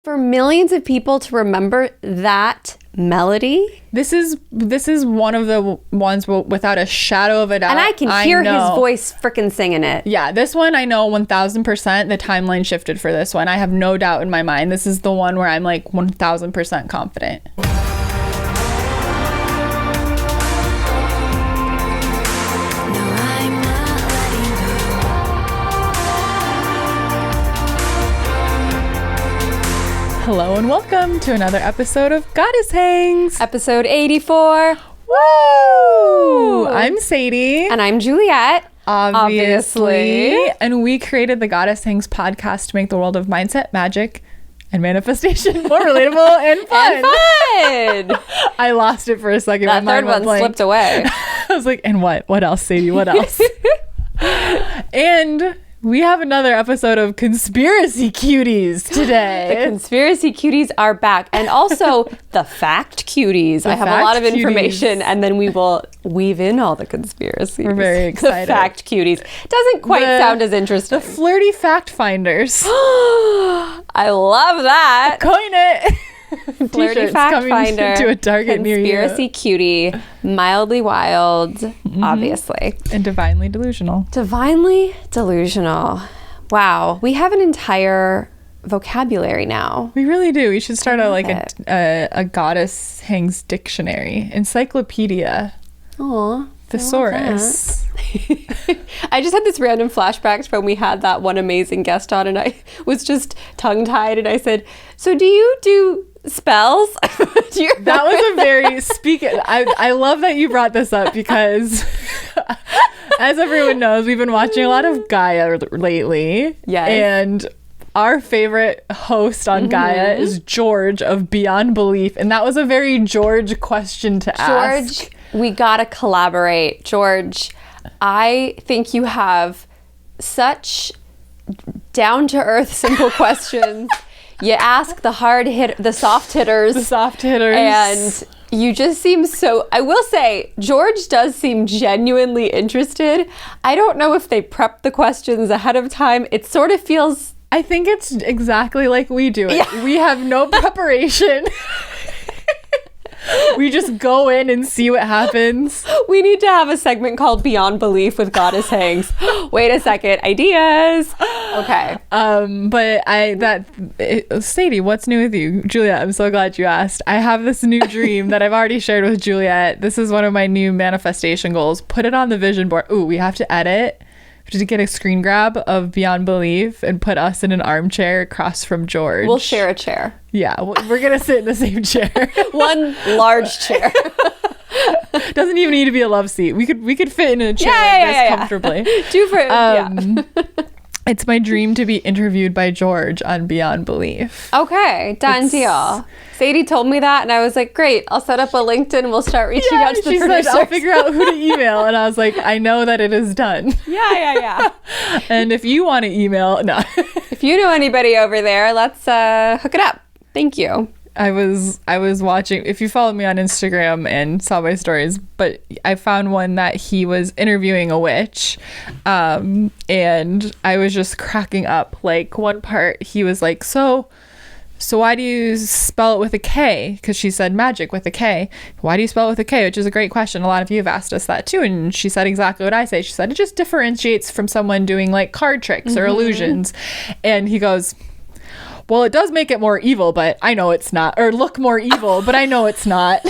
For millions of people to remember that melody. This is one of the ones without a shadow of a doubt. And I can hear his voice freaking singing it. Yeah, this one I know 1000% the timeline shifted for this one. I have no doubt in my mind. This is the one where I'm like 1000% confident. Hello and welcome to another episode of Goddess Hangs. Episode 84. Woo! I'm Sadie. And I'm Juliet. Obviously. And we created the Goddess Hangs podcast to make the world of mindset, magic, and manifestation more relatable and fun. And fun! I lost it for a second. That My third mind one slipped away. I was like, and what? What else, Sadie? What else? And we have another episode of Conspiracy Cuties today. The Conspiracy Cuties are back. And also the Fact Cuties. I have a lot of information and then we will weave in all the conspiracies. We're very excited. The Fact Cuties. Doesn't quite sound as interesting. The flirty fact finders. I love that. Coin it. Flirty fact finder to a Target near you. Conspiracy cutie, mildly wild, obviously, and divinely delusional. Divinely delusional. Wow, we have an entire vocabulary now. We really do. We should start a Goddess Hangs dictionary, encyclopedia. Aw. Thesaurus. I just had this random flashback from when we had that one amazing guest on, and I was just tongue-tied, and I said, "So do you do spells?" That was a very I love that you brought this up because as everyone knows, we've been watching a lot of Gaia lately. Yes. And our favorite host on Gaia is George of Beyond Belief, and that was a very George question to ask. George, we gotta collaborate. George, I think you have such down-to-earth, simple questions. You ask the soft hitters. The soft hitters. And you just seem so, I will say, George does seem genuinely interested. I don't know if they prep the questions ahead of time. It sort of feels... I think it's exactly like we do it. Yeah. We have no preparation. We just go in and see what happens. We need to have a segment called Beyond Belief with Goddess Hangs. Wait a second. Ideas. Okay. Sadie, what's new with you? Juliet, I'm so glad you asked. I have this new dream that I've already shared with Juliet. This is one of my new manifestation goals. Put it on the vision board. Ooh, we have to edit. To get a screen grab of Beyond Belief and put us in an armchair across from George. We'll share a chair. Yeah, we're gonna sit in the same chair. One large chair. Doesn't even need to be a love seat. We could fit in a chair comfortably. It's my dream to be interviewed by George on Beyond Belief. Okay, done deal. Sadie told me that, and I was like, great, I'll set up a LinkedIn and we'll start reaching out to the producers. She said, I'll figure out who to email. And I was like, I know that it is done. Yeah. And if you want to email, no. If you know anybody over there, let's hook it up. Thank you. I was watching, if you followed me on Instagram and saw my stories, but I found one that he was interviewing a witch, and I was just cracking up. Like, one part he was like, so why do you spell it with a K? Because she said magic with a K. Why do you spell it with a K? Which is a great question. A lot of you have asked us that too. And she said exactly what I say. She said it just differentiates from someone doing like card tricks or illusions. And he goes, well, it does make it more evil, but I know it's not. Or look more evil, but I know it's not.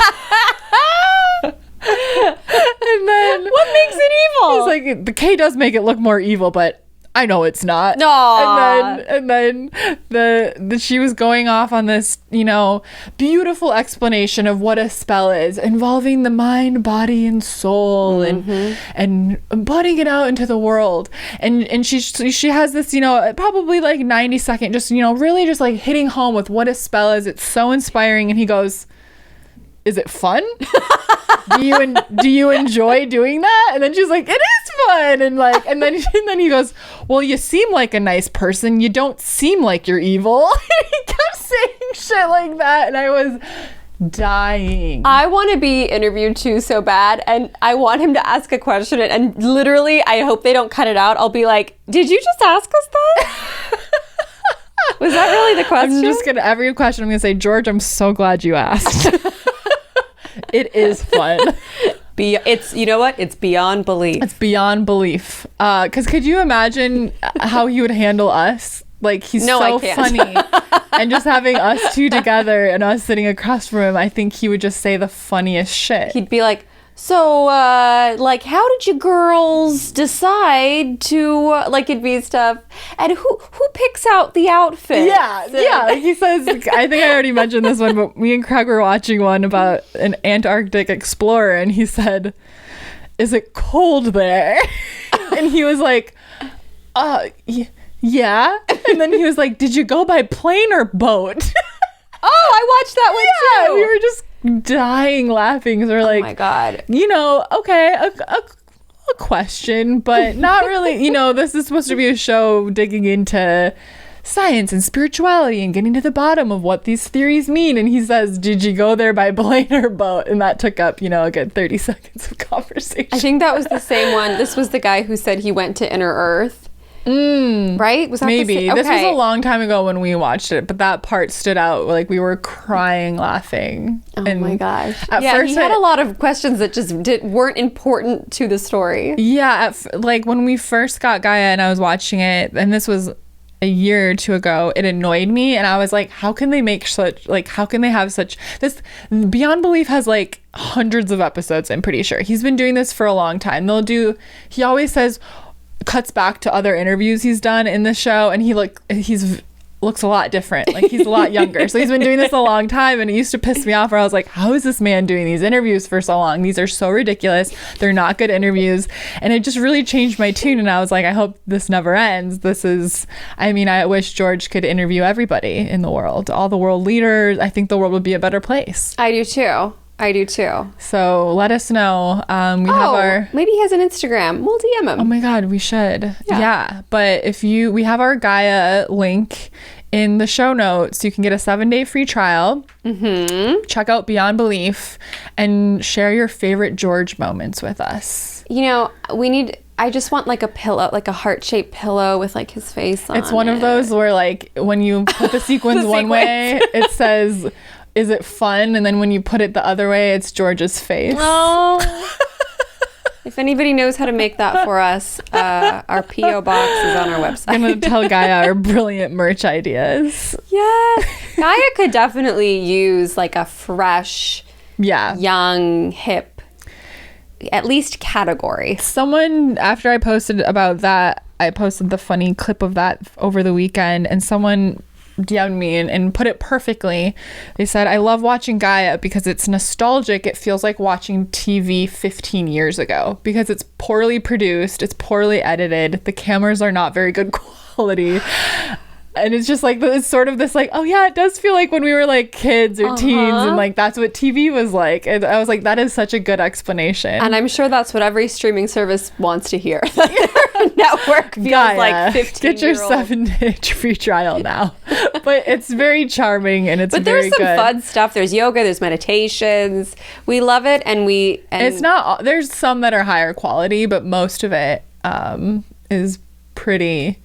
And then... What makes it evil? He's like, the K does make it look more evil, but I know it's not. No. And then she was going off on this, beautiful explanation of what a spell is, involving the mind, body, and soul, and putting it out into the world. And she has this, probably like 90-second, just really just like hitting home with what a spell is. It's so inspiring. And he goes, is it fun? Do you enjoy doing that? And then she's like, it is fun. And then he goes, well, you seem like a nice person. You don't seem like you're evil. And he kept saying shit like that, and I was dying. I want to be interviewed too so bad, and I want him to ask a question, and literally I hope they don't cut it out. I'll be like, did you just ask us that? Was that really the question? I'm just gonna every question I'm gonna say, George, I'm so glad you asked. It is fun. It's, you know what? It's beyond belief. It's beyond belief. Because could you imagine how he would handle us? Like, he's so funny. And just having us two together and us sitting across from him, I think he would just say the funniest shit. He'd be like, so, like, how did you girls decide to, like, it'd be stuff, and who picks out the outfit? Yeah. Like he says, I think I already mentioned this one, but me and Craig were watching one about an Antarctic explorer, and he said, is it cold there? And he was like, yeah. And then he was like, did you go by plane or boat? Oh, I watched that one too. We were just dying laughing. So we're like, oh my God. You know, okay, a question, but not really. You know, this is supposed to be a show digging into science and spirituality and getting to the bottom of what these theories mean. And he says, did you go there by plane or boat? And that took up, you know, a good 30 seconds of conversation. I think that was the same one. This was the guy who said he went to Inner Earth. Right? Was that maybe okay. This was a long time ago when we watched it, but that part stood out. Like, we were crying laughing. Oh my gosh. At first he had a lot of questions that just weren't important to the story. Yeah, like when we first got Gaia and I was watching it, and this was a year or two ago, it annoyed me, and I was like, how can they make such, like, how can they have such this? Beyond Belief has like hundreds of episodes, I'm pretty sure. He's been doing this for a long time. He always says, cuts back to other interviews he's done in the show, and he looks a lot different. Like, he's a lot younger. So he's been doing this a long time, and it used to piss me off where I was like, how is this man doing these interviews for so long? These are so ridiculous. They're not good interviews. And it just really changed my tune, and I was like, I hope this never ends. I wish George could interview everybody in the world, all the world leaders. I think the world would be a better place. I do too. So let us know. Maybe he has an Instagram. We'll DM him. Oh my God, we should. Yeah. But we have our Gaia link in the show notes. You can get a 7-day free trial. Mm-hmm. Check out Beyond Belief and share your favorite George moments with us. You know, I just want like a pillow, like a heart-shaped pillow with like his face on it. It's one of those where, like, when you put the sequins way, it says, is it fun? And then when you put it the other way, it's George's face. Oh. If anybody knows how to make that for us, our P.O. box is on our website. I'm going to tell Gaia our brilliant merch ideas. Yes. Gaia could definitely use like a fresh, young, hip, at least category. Someone, after I posted about that, I posted the funny clip of that over the weekend, and someone DM'd me and put it perfectly. They said, I love watching Gaia because it's nostalgic. It feels like watching TV 15 years ago because it's poorly produced, it's poorly edited, the cameras are not very good quality. And it's just like, it's sort of this like, oh yeah, it does feel like when we were like kids or teens, and like that's what TV was like. And I was like, that is such a good explanation. And I'm sure that's what every streaming service wants to hear. Their network feels like 15. Get your 7-day free trial now. But it's very charming, and it's very good. But there's some fun stuff. There's yoga, there's meditations. We love it, and it's not, there's some that are higher quality, but most of it is pretty.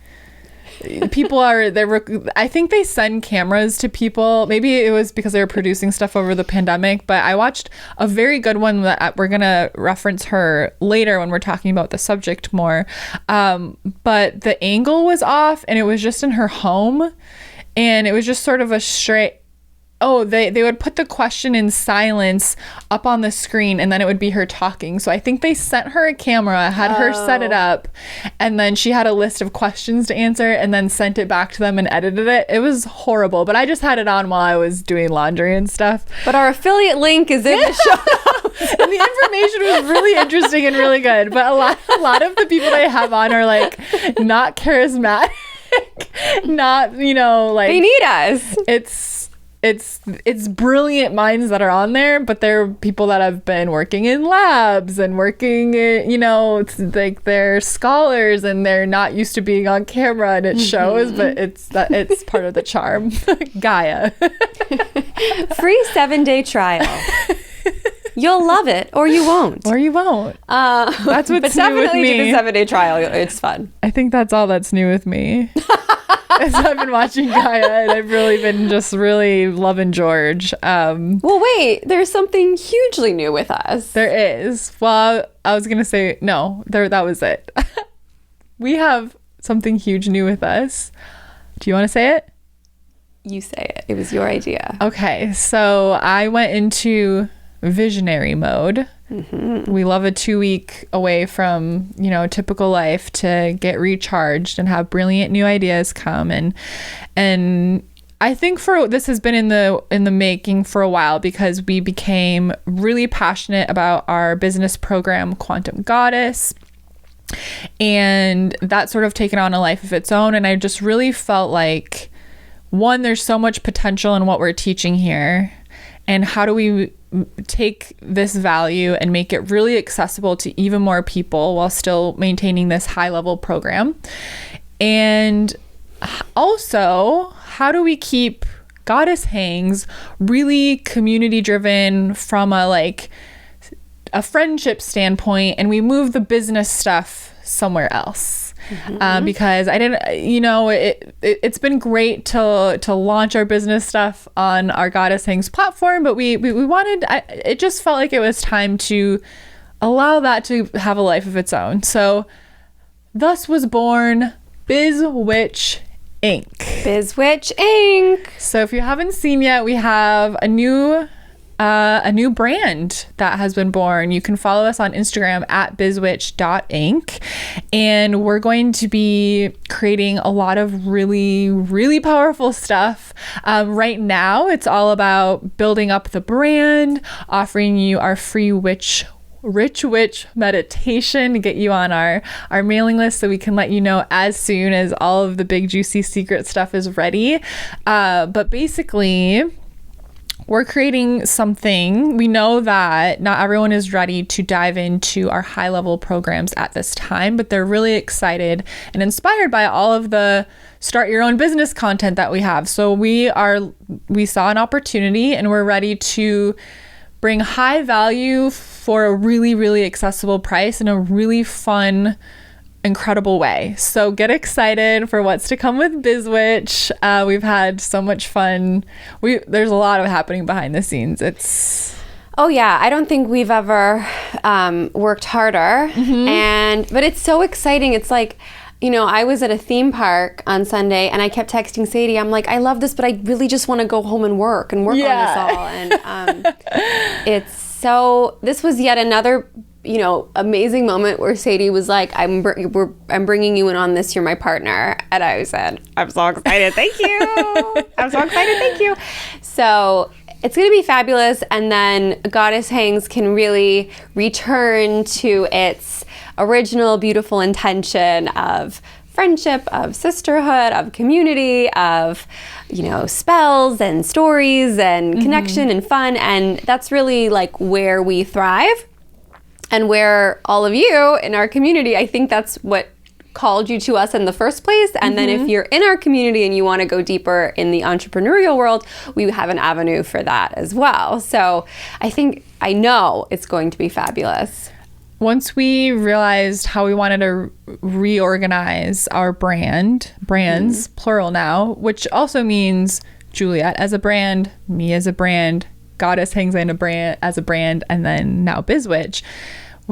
I think they send cameras to people. Maybe it was because they were producing stuff over the pandemic, but I watched a very good one that we're gonna reference her later when we're talking about the subject more. But the angle was off, and it was just in her home, and it was just sort of a straight. Oh, they would put the question in silence up on the screen, and then it would be her talking. So I think they sent her a camera, had her set it up, and then she had a list of questions to answer, and then sent it back to them and edited it. It was horrible, but I just had it on while I was doing laundry and stuff. But our affiliate link is in the show notes. And the information was really interesting and really good. But a lot of the people they have on are like not charismatic, not, like they need us. It's brilliant minds that are on there, but they're people that have been working in labs and working in, it's like they're scholars, and they're not used to being on camera, and it shows, but it's part of the charm. Gaia. Free 7-day trial. You'll love it, or you won't. That's what's new with me. Definitely do the 7-day trial. It's fun. I think that's all that's new with me. as I've been watching Gaia, and I've really been just really loving George. Well, wait, there's something hugely new with us. There is. Well, I was going to say, no, that was it. We have something huge new with us. Do you want to say it? You say it. It was your idea. Okay, so I went into visionary mode. We love a 2-week away from, typical life to get recharged and have brilliant new ideas come. And I think this has been in the making for a while, because we became really passionate about our business program, Quantum Goddess. And that sort of taken on a life of its own. And I just really felt like, one, there's so much potential in what we're teaching here. And how do we take this value and make it really accessible to even more people while still maintaining this high level program? And also, how do we keep Goddess Hangs really community driven from a friendship standpoint, and we move the business stuff somewhere else? Because I didn't, it's been great to launch our business stuff on our Goddess Hangs platform, but we wanted, it just felt like it was time to allow that to have a life of its own. So thus was born BizWitch Inc. BizWitch Inc. So if you haven't seen yet, we have a new brand that has been born. You can follow us on Instagram at bizwitch.inc, and we're going to be creating a lot of really, really powerful stuff. Right now, it's all about building up the brand, offering you our free Rich Witch meditation to get you on our mailing list, so we can let you know as soon as all of the big juicy secret stuff is ready. But basically, we're creating something. We know that not everyone is ready to dive into our high level programs at this time, but they're really excited and inspired by all of the start your own business content that we have. So we saw an opportunity, and we're ready to bring high value for a really, really accessible price in a really fun, incredible way. So get excited for what's to come with BizWitch. We've had so much fun. There's a lot of happening behind the scenes. Oh yeah, I don't think we've ever worked harder. But it's so exciting. It's like, I was at a theme park on Sunday, and I kept texting Sadie. I'm like, I love this, but I really just want to go home and work on this all. And this was yet another amazing moment where Sadie was like, I'm bringing you in on this. You're my partner. And I said, I'm so excited. Thank you. I'm so excited. Thank you. So it's going to be fabulous. And then Goddess Hangs can really return to its original beautiful intention of friendship, of sisterhood, of community, of, spells and stories and connection and fun. And that's really like where we thrive. And where all of you in our community, I think that's what called you to us in the first place. And then if you're in our community and you want to go deeper in the entrepreneurial world, we have an avenue for that as well. So I know it's going to be fabulous. Once we realized how we wanted to reorganize our brands, plural now, which also means Juliet as a brand, me as a brand, Goddess Hangs as a brand, and then now BizWitch.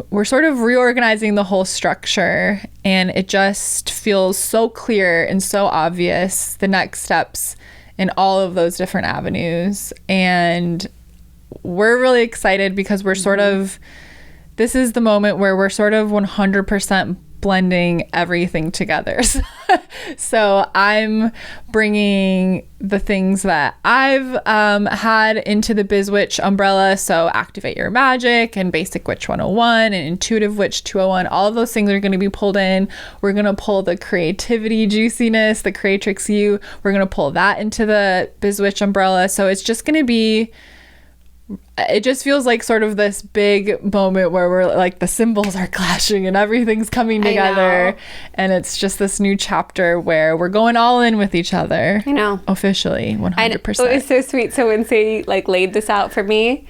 We're sort of reorganizing the whole structure, and it just feels so clear and so obvious, the next steps in all of those different avenues. And we're really excited because we're this is the moment where we're sort of 100% blending everything together. So I'm bringing the things that I've had into the BizWitch umbrella. So Activate Your Magic and Basic Witch 101 and Intuitive Witch 201. All of those things are going to be pulled in. We're going to pull the creativity juiciness, the Creatrix You. We're going to pull that into the BizWitch umbrella. So it's just going to be, it just feels like sort of this big moment where we're like the symbols are clashing and everything's coming together, and it's just this new chapter where we're going all in with each other. I know. Officially, 100%. It was so sweet. So when Sadie laid this out for me,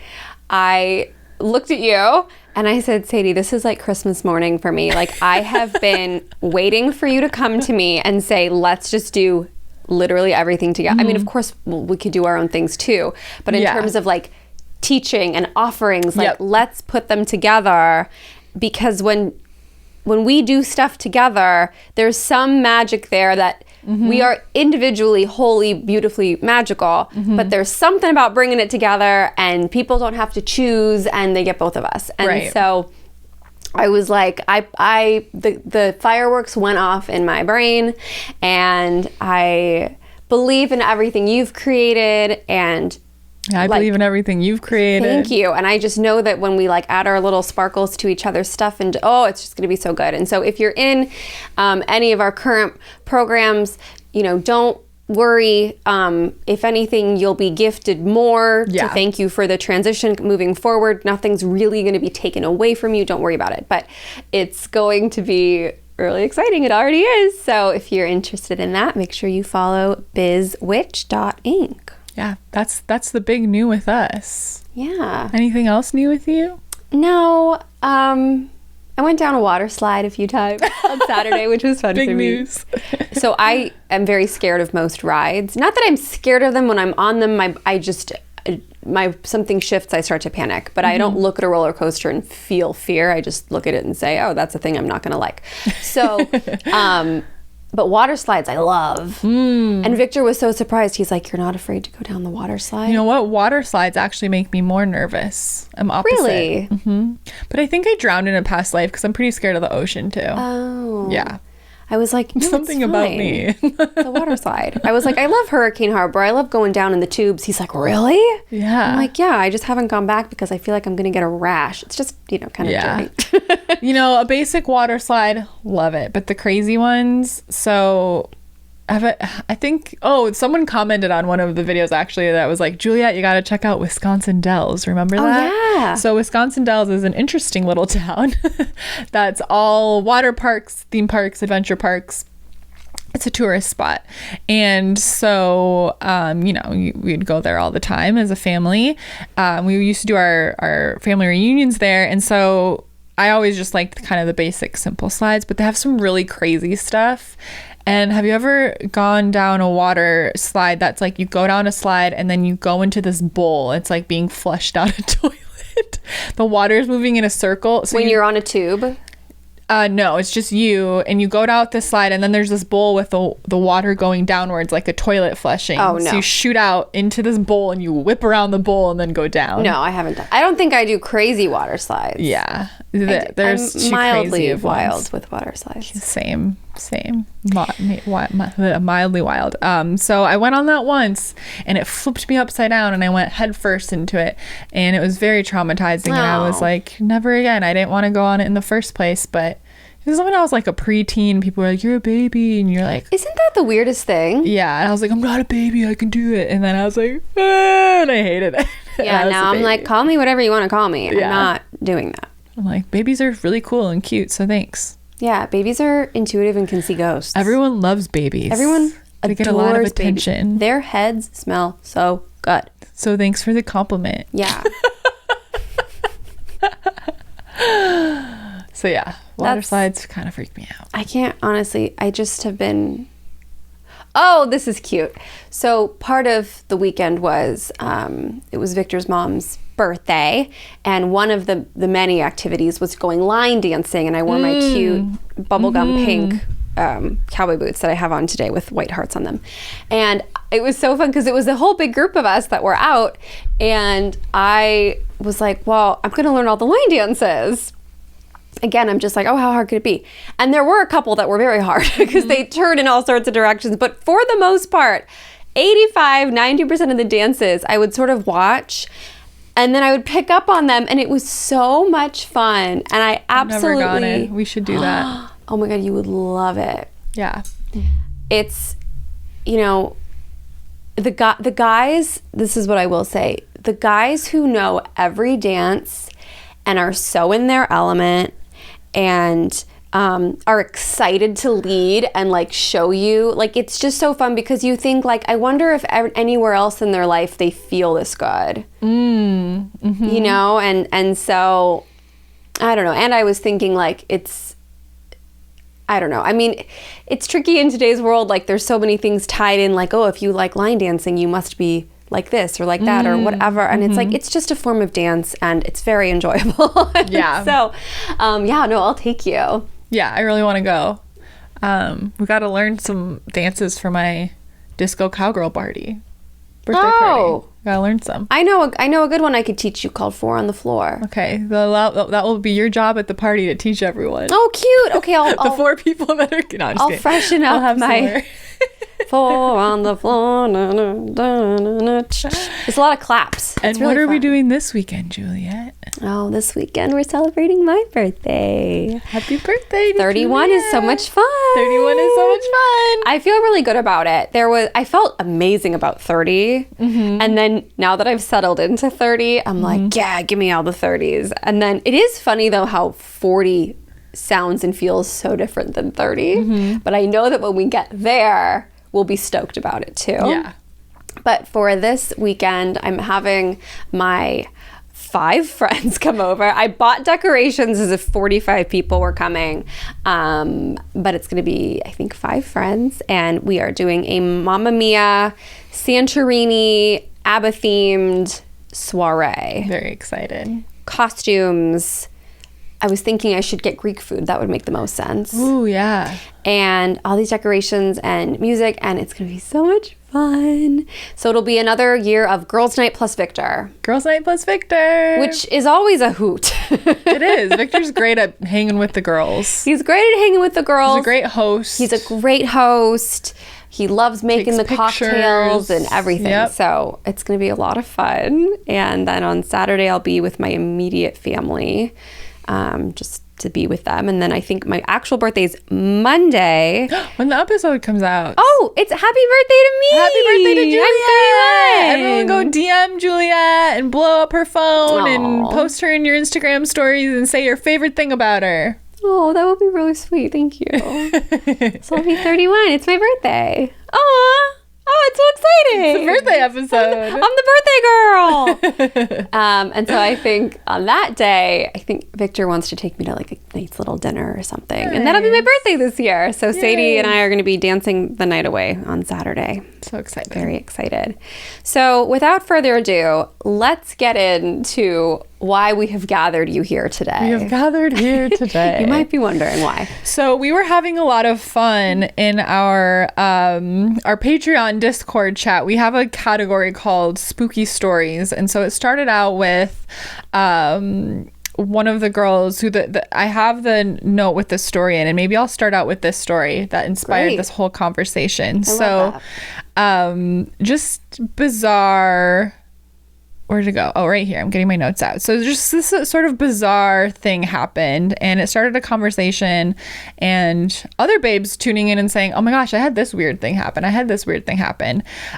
I looked at you and I said, Sadie, this is like Christmas morning for me. Like, I have been waiting for you to come to me and say, let's just do literally everything together. I mean, of course, we could do our own things too, but in terms of like teaching and offerings, like let's put them together, because when we do stuff together, there's some magic there that we are individually wholly beautifully magical, but there's something about bringing it together, and people don't have to choose, and they get both of us. And so I was like, the fireworks went off in my brain, and I believe in everything you've created, and I believe in everything you've created. Thank you. And I just know that when we like add our little sparkles to each other's stuff, and it's just going to be so good. And so if you're in any of our current programs, don't worry. If anything, you'll be gifted more to thank you for the transition moving forward. Nothing's really going to be taken away from you. Don't worry about it. But it's going to be really exciting. It already is. So if you're interested in that, make sure you follow bizwitch.inc. Yeah, that's the big new with us. Yeah. Anything else new with you? No. I went down a water slide a few times on Saturday, which was fun for me. Big news. So I am very scared of most rides. Not that I'm scared of them when I'm on them. Something shifts, I start to panic. But I don't look at a roller coaster and feel fear. I just look at it and say, oh, that's a thing I'm not going to like. So, but water slides I love. And Victor was so surprised. He's like, you're not afraid to go down the water slide? You know what? Water slides actually make me more nervous. I'm opposite. Really? But I think I drowned in a past life because I'm pretty scared of the ocean too. Oh. Yeah. I was like, no, something it's about fine. me. The water slide. I was like, I love Hurricane Harbor. I love going down in the tubes. He's like, really? Yeah. I'm like, yeah, I just haven't gone back because I feel like I'm going to get a rash. It's just, kind of dirty. A basic water slide, love it. But the crazy ones, so I think, someone commented on one of the videos actually that was like, Juliet, you got to check out Wisconsin Dells. Remember that? Oh, yeah. So Wisconsin Dells is an interesting little town that's all water parks, theme parks, adventure parks. It's a tourist spot. And so, we'd go there all the time as a family. We used to do our family reunions there. And so I always just liked kind of the basic simple slides, but they have some really crazy stuff. And have you ever gone down a water slide that's like you go down a slide and then you go into this bowl? It's like being flushed out a toilet. The water is moving in a circle. So when you're on a tube? No, it's just you, and you go down this slide, and then there's this bowl with the water going downwards like a toilet flushing. Oh, no. So you shoot out into this bowl, and you whip around the bowl and then go down. No, I haven't done. I don't think I do crazy water slides. Yeah. There's two mildly crazy wild ones. with water slides. Same. Mildly wild. So I went on that once, and it flipped me upside down, and I went head first into it, and it was very traumatizing. And I was like, never again. I didn't want to go on it in the first place, but it was when I was like a preteen. People were like, you're a baby, and you're like, isn't that the weirdest thing? Yeah. And I was like, I'm not a baby, I can do it. And then I was like, and I hated it. Yeah. Now I'm like, call me whatever you want to call me. I'm not doing that. I'm like, babies are really cool and cute, so thanks. Yeah, babies are intuitive and can see ghosts. Everyone loves babies. They get a lot of attention. Babies. Their heads smell so good. So thanks for the compliment. Yeah. So yeah, water slides kind of freak me out. I can't, honestly. I just have been... Oh, this is cute. So part of the weekend was, it was Victor's mom's birthday, and one of the many activities was going line dancing, and I wore my cute bubblegum pink cowboy boots that I have on today with white hearts on them. And it was so fun because it was a whole big group of us that were out, and I was like, well, I'm going to learn all the line dances. Again, I'm just like, oh, how hard could it be? And there were a couple that were very hard because they turned in all sorts of directions. But for the most part, 90% of the dances I would sort of watch, and then I would pick up on them, and it was so much fun. And I absolutely... I've never gone in. We should do that. Oh my God, you would love it. Yeah. It's, the guys, this is what I will say, the guys who know every dance and are so in their element and are excited to lead and like show you, like it's just so fun because you think like, I wonder if anywhere else in their life they feel this good. And so I don't know. And I was thinking like I don't know. I mean, it's tricky in today's world. Like, there's so many things tied in, like, oh, if you like line dancing, you must be like this or like that or whatever. And it's like, it's just a form of dance and it's very enjoyable. Yeah. So, yeah, no, I'll take you. Yeah, I really want to go. We got to learn some dances for my disco cowgirl birthday party. Gotta learn some. I know a good one I could teach you called 4 on the Floor. Okay, that will be your job at the party to teach everyone. Oh, cute. Okay, the 4 people that are. No, I'm just I'll kidding. freshen up my 4 on the floor. Na, na, na, na, na. There's a lot of claps. And really what are we fun. doing this weekend, Juliet? Oh, this weekend we're celebrating my birthday. Happy birthday to 31 Juliet. is so much fun. 31 is so much fun. I feel really good about it. I felt amazing about 30. And then now that I've settled into 30, I'm like, yeah, give me all the 30s. And then it is funny though how 40 sounds and feels so different than 30. But I know that when we get there, we'll be stoked about it too. Yeah. But for this weekend, I'm having my 5 friends come over. I bought decorations as if 45 people were coming. But it's going to be, I think, 5 friends. And we are doing a Mamma Mia, Santorini, ABBA-themed soiree. Very excited. Costumes. I was thinking I should get Greek food. That would make the most sense. Ooh, yeah. And all these decorations and music, and it's going to be so much fun. So it'll be another year of Girls' Night plus Victor. Girls' Night plus Victor. Which is always a hoot. It is. Victor's great at hanging with the girls. He's great at hanging with the girls. He's a great host. He's a great host. He loves making Takes the cocktails and everything. Yep. So it's going to be a lot of fun. And then on Saturday, I'll be with my immediate family, just to be with them. And then I think my actual birthday is Monday. When the episode comes out. Oh, it's happy birthday to me. Happy birthday to Juliet. I'm 31. Everyone go DM Juliet and blow up her phone and Aw. post her in your Instagram stories and say your favorite thing about her. Oh, that would be really sweet. Thank you. So I'll be 31. It's my birthday. Aw. Oh, it's so exciting. It's a birthday episode. I'm the birthday girl. And so I think on that day, I think Victor wants to take me to like a nice little dinner or something. And that'll be my birthday this year. So Sadie and I are going to be dancing the night away on Saturday. So excited. Very excited. So without further ado, let's get into why we have gathered you here today. We have gathered here today. You might be wondering why. So we were having a lot of fun in our Patreon Discord chat. We have a category called Spooky Stories, and so it started out with one of the girls who I have the note with the story in, and maybe I'll start out with this story that inspired this whole conversation. Just bizarre. Where'd it go? Oh, right here. I'm getting my notes out. So just this sort of bizarre thing happened, and it started a conversation, and other babes tuning in and saying, oh my gosh, I had this weird thing happen.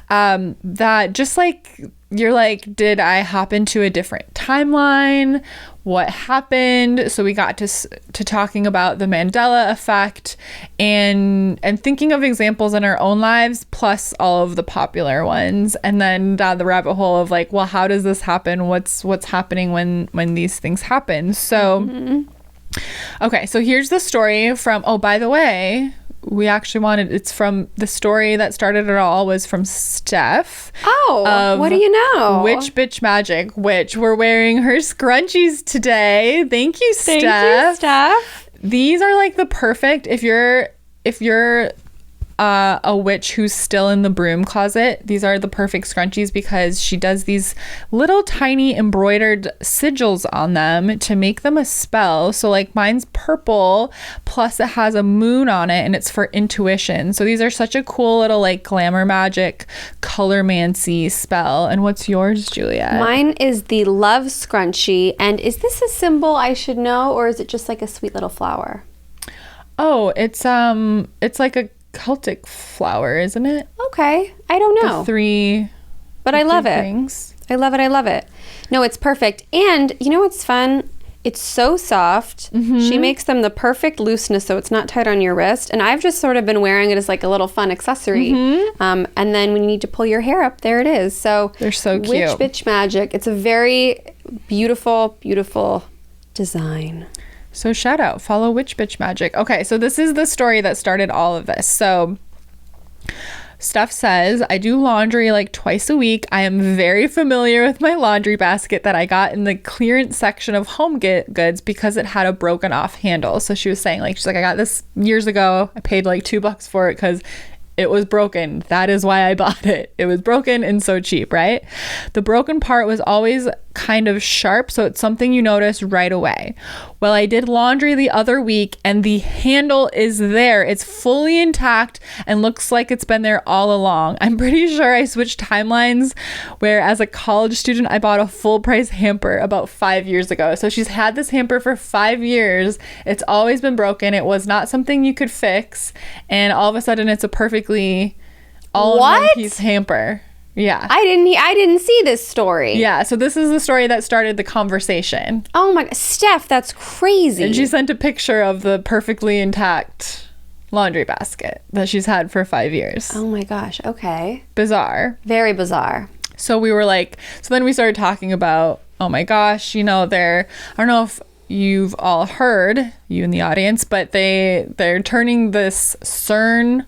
That just like, you're like, did I hop into a different timeline? What happened? So we got to talking about the Mandela effect and thinking of examples in our own lives, plus all of the popular ones, and then down the rabbit hole of like, well, how does this happen? What's happening when these things happen? So, okay, so here's the story from. Oh, by the way, we actually it's from the story that started it all was from Steph. Oh, what do you know? Witch Bitch Magic, which we're wearing her scrunchies today. Thank you, Steph. Thank you, Steph. These are like the perfect, if you're a witch who's still in the broom closet, these are the perfect scrunchies because she does these little tiny embroidered sigils on them to make them a spell. So like mine's purple, plus it has a moon on it, and it's for intuition. So these are such a cool little like glamour magic colormancy spell. And what's yours, Juliet? Mine is the love scrunchie. And is this a symbol I should know, or is it just like a sweet little flower? Oh, it's like a Celtic flower, isn't it? Okay, I don't know. But I love it. I love it. No, it's perfect. And you know what's fun? It's so soft. She makes them the perfect looseness, so it's not tight on your wrist. And I've just sort of been wearing it as like a little fun accessory. And then when you need to pull your hair up, there it is. So they're so cute. Witch Bitch Magic. It's a very beautiful, beautiful design. So shout out, follow Witch Bitch Magic. Okay, so this is the story that started all of this. So Steph says, I do laundry like twice a week. I am very familiar with my laundry basket that I got in the clearance section of Home Goods because it had a broken off handle. So she was saying, like, she's like, I got this years ago. I paid like $2 for it because it was broken. That is why I bought it. It was broken and so cheap, right? The broken part was always kind of sharp, so it's something you notice right away. Well, I did laundry the other week and the handle is there. It's fully intact and looks like it's been there all along. I'm pretty sure I switched timelines where as a college student, I bought a full price hamper about 5 years ago. So she's had this hamper for 5 years. It's always been broken. It was not something you could fix. And all of a sudden it's a perfectly all in one piece hamper. Yeah. I didn't see this story. Yeah, so this is the story that started the conversation. Oh my, Steph, that's crazy. And she sent a picture of the perfectly intact laundry basket that she's had for 5 years. Oh my gosh, okay. Bizarre. Very bizarre. So we were like, so then we started talking about, oh my gosh, you know, I don't know if you've all heard, you in the audience, but they're turning this CERN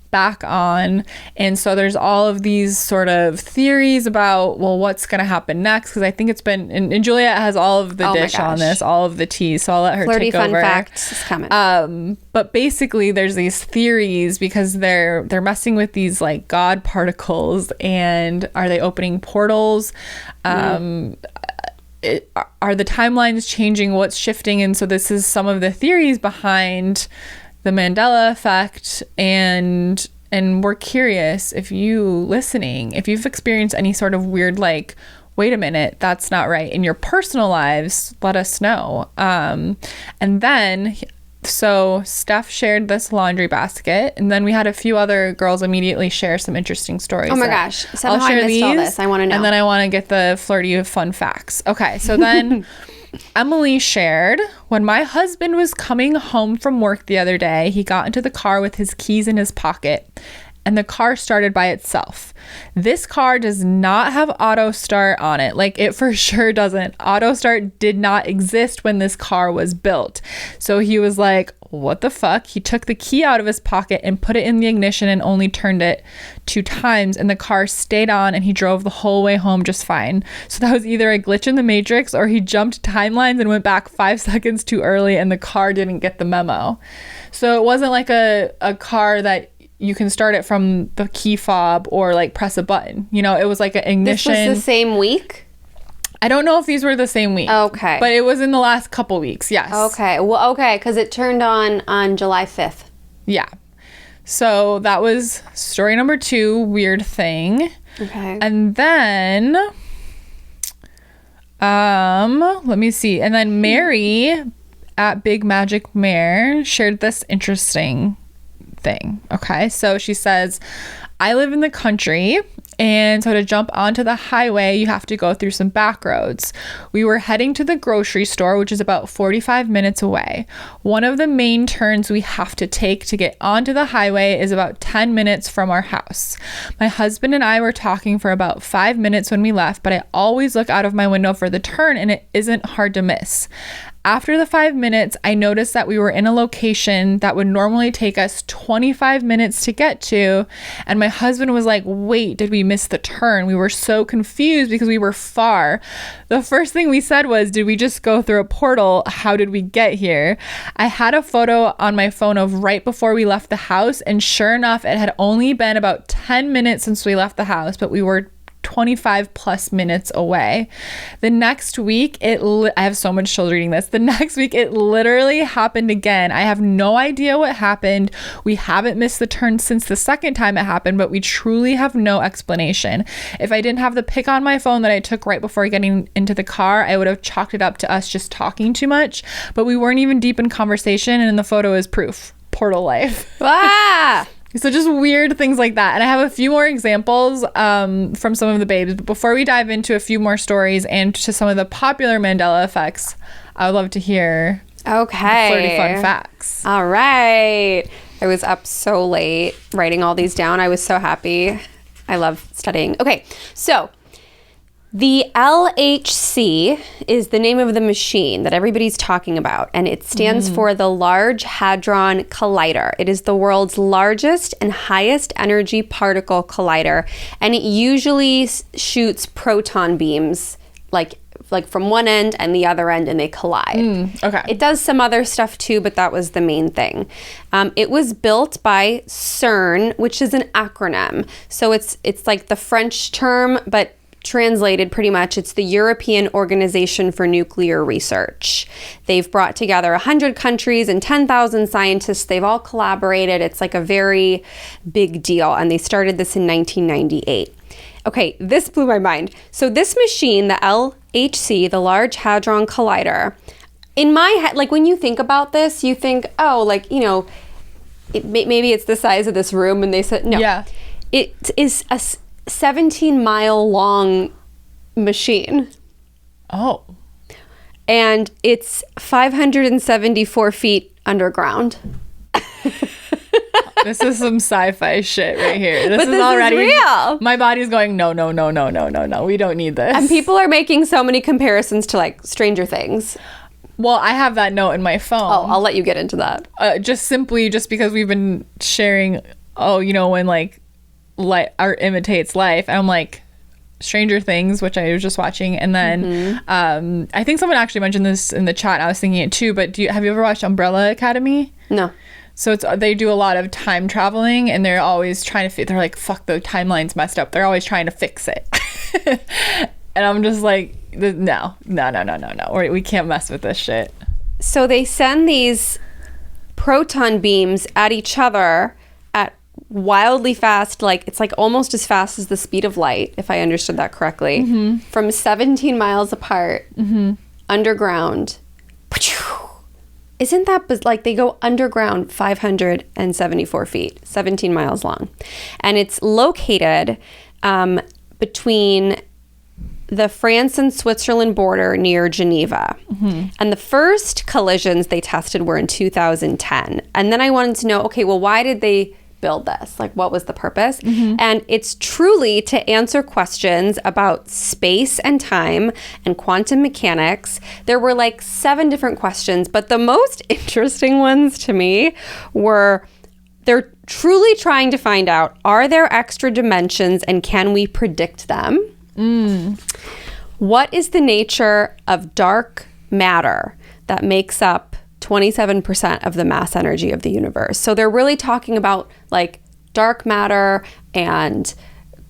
back on, and so there's all of these sort of theories about, well, what's gonna happen next, because I think it's been and Juliet has all of the dish on this, all of the tea, so I'll let her flirty take fun over. facts is coming. But basically there's these theories because they're messing with these like God particles, and are they opening portals? Are the timelines changing? What's shifting? And so this is some of the theories behind the Mandela effect, and we're curious if if you've experienced any sort of weird, like, wait a minute, that's not right in your personal lives, let us know. And then so Steph shared this laundry basket, and then we had a few other girls immediately share some interesting stories. Oh my gosh, somehow I missed all this. I want to know. And then I want to get the flirty fun facts. Okay, so then Emily shared, when my husband was coming home from work the other day, he got into the car with his keys in his pocket, and the car started by itself. This car does not have auto start on it. Like, it for sure doesn't. Auto start did not exist when this car was built. So he was like, what the fuck? He took the key out of his pocket and put it in the ignition and only turned it 2 times, and the car stayed on, and he drove the whole way home just fine. So that was either a glitch in the matrix, or he jumped timelines and went back 5 seconds too early, and the car didn't get the memo. So it wasn't like a car that you can start it from the key fob or like press a button. You know, it was like an ignition. This was the same week? I don't know if these were the same week. Okay. But it was in the last couple weeks, yes. Okay. Well, okay, because it turned on July 5th. Yeah. So that was story number 2, weird thing. Okay. And then, let me see. And then Mary at Big Magic Mare shared this interesting thing. Okay, so she says, I live in the country, and so to jump onto the highway you have to go through some back roads. We were heading to the grocery store, which is about 45 minutes away. One of the main turns we have to take to get onto the highway is about 10 minutes from our house. My husband and I were talking for about 5 minutes when we left, but I always look out of my window for the turn, and it isn't hard to miss. After the 5 minutes, I noticed that we were in a location that would normally take us 25 minutes to get to, and my husband was like, wait, did we miss the turn? We were so confused because we were far. The first thing we said was, did we just go through a portal? How did we get here? I had a photo on my phone of right before we left the house, and sure enough, it had only been about 10 minutes since we left the house, but we were 25 plus minutes away. The next week, I have so much chills reading this. The next week, it literally happened again. I have no idea what happened. We haven't missed the turn since the second time it happened, but we truly have no explanation. If I didn't have the pic on my phone that I took right before getting into the car, I would have chalked it up to us just talking too much, but we weren't even deep in conversation, and the photo is proof. Portal life. Ah! So just weird things like that. And I have a few more examples from some of the babes. But before we dive into a few more stories and to some of the popular Mandela effects, I would love to hear the flirty fun facts. All right. I was up so late writing all these down. I was so happy. I love studying. Okay, so The LHC is the name of the machine that everybody's talking about, and it stands for the Large Hadron Collider. It is the world's largest and highest energy particle collider, and it usually shoots proton beams like from one end and the other end, and they collide. Okay. It does some other stuff too, but that was the main thing. It was built by CERN, which is an acronym. So it's like the French term, but translated pretty much, it's the European Organization for Nuclear Research. They've brought together 100 countries and 10,000 scientists. They've all collaborated. It's like a very big deal. And they started this in 1998. Okay, this blew my mind. So this machine, the LHC, the Large Hadron Collider, in my head, like when you think about this, you think, oh, like, you know, maybe it's the size of this room. And they said, no. Yeah. It is a 17-mile long machine. Oh. And it's 574 feet underground. This is some sci-fi shit right here. This But is already real. My body's going, no. We don't need this. And people are making so many comparisons to like Stranger Things. Well, I have that note in my phone. Oh, I'll let you get into that. Just because we've been sharing, when like art imitates life. I'm like, Stranger Things, which I was just watching, and then I think someone actually mentioned this in the chat. I was thinking it too, but have you ever watched Umbrella Academy? No. So they do a lot of time traveling, and they're always trying to they're like, fuck, the timeline's messed up. They're always trying to fix it. And I'm just like, no. We can't mess with this shit. So they send these proton beams at each other at wildly fast, like it's like almost as fast as the speed of light, if I understood that correctly, from 17 miles apart, underground. Isn't that like they go underground 574 feet, 17 miles long. And it's located between the France and Switzerland border near Geneva. And the first collisions they tested were in 2010. And then I wanted to know, okay, well, why did they build this? Like, what was the purpose? And it's truly to answer questions about space and time and quantum mechanics. There were like 7 different questions, but the most interesting ones to me were, they're truly trying to find out, are there extra dimensions and can we predict them? What is the nature of dark matter that makes up 27% of the mass energy of the universe? So they're really talking about like dark matter and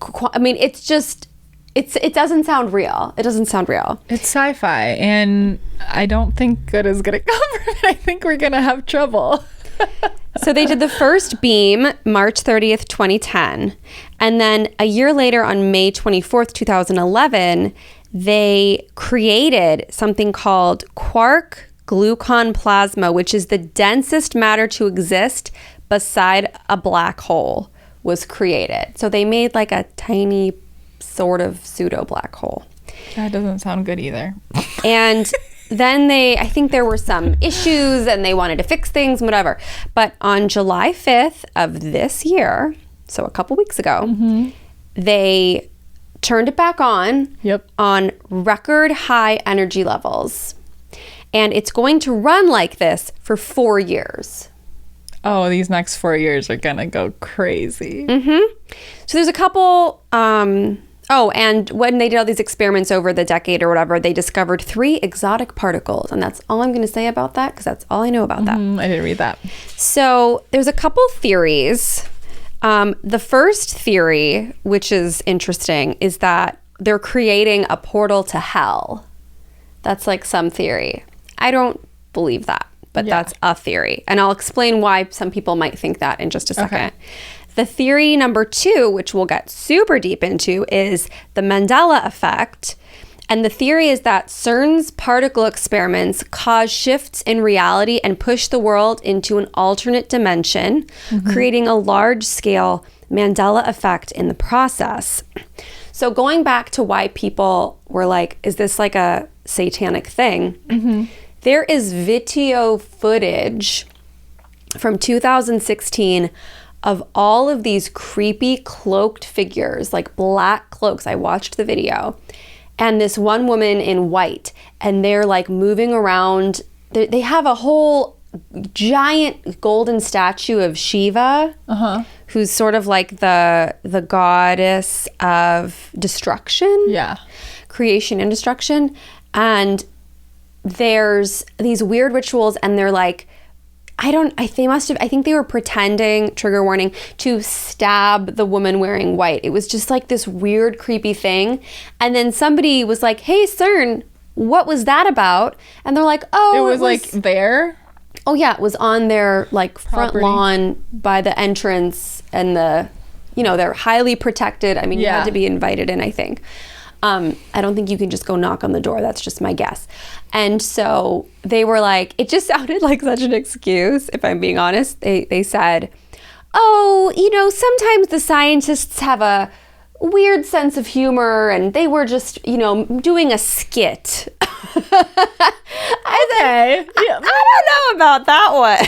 it's just, it doesn't sound real. It doesn't sound real. It's sci-fi, and I don't think good is going to come from it. I think we're going to have trouble. So they did the first beam March 30th, 2010. And then a year later on May 24th, 2011, they created something called quark gluon plasma, which is the densest matter to exist beside a black hole, was created. So they made like a tiny sort of pseudo black hole. That doesn't sound good either. And then I think there were some issues and they wanted to fix things, whatever. But on July 5th of this year, so a couple weeks ago, they turned it back on on record high energy levels. And it's going to run like this for 4 years. Oh, these next 4 years are going to go crazy. So there's a couple... and when they did all these experiments over the decade or whatever, they discovered 3 exotic particles. And that's all I'm going to say about that, because that's all I know about that. I didn't read that. So there's a couple theories. The first theory, which is interesting, is that they're creating a portal to hell. That's like some theory. I don't believe that, but that's a theory. And I'll explain why some people might think that in just a second. Okay. The theory number 2, which we'll get super deep into, is the Mandela effect. And the theory is that CERN's particle experiments cause shifts in reality and push the world into an alternate dimension, creating a large-scale Mandela effect in the process. So going back to why people were like, is this like a satanic thing? There is video footage from 2016 of all of these creepy cloaked figures, like black cloaks. I watched the video, and this one woman in white, and they're like moving around. They have a whole giant golden statue of Shiva, who's sort of like the goddess of destruction, creation and destruction. And there's these weird rituals, and they're like, I think they were pretending, trigger warning, to stab the woman wearing white. It was just like this weird, creepy thing. And then somebody was like, hey, CERN, what was that about? And they're like, oh, it was like there? Oh, yeah. It was on their like front lawn by the entrance, and they're highly protected. I mean, you had to be invited in, I think. I don't think you can just go knock on the door. That's just my guess. And so they were like, it just sounded like such an excuse, if I'm being honest. They said, oh, sometimes the scientists have a weird sense of humor, and they were just, doing a skit. I don't know about that one.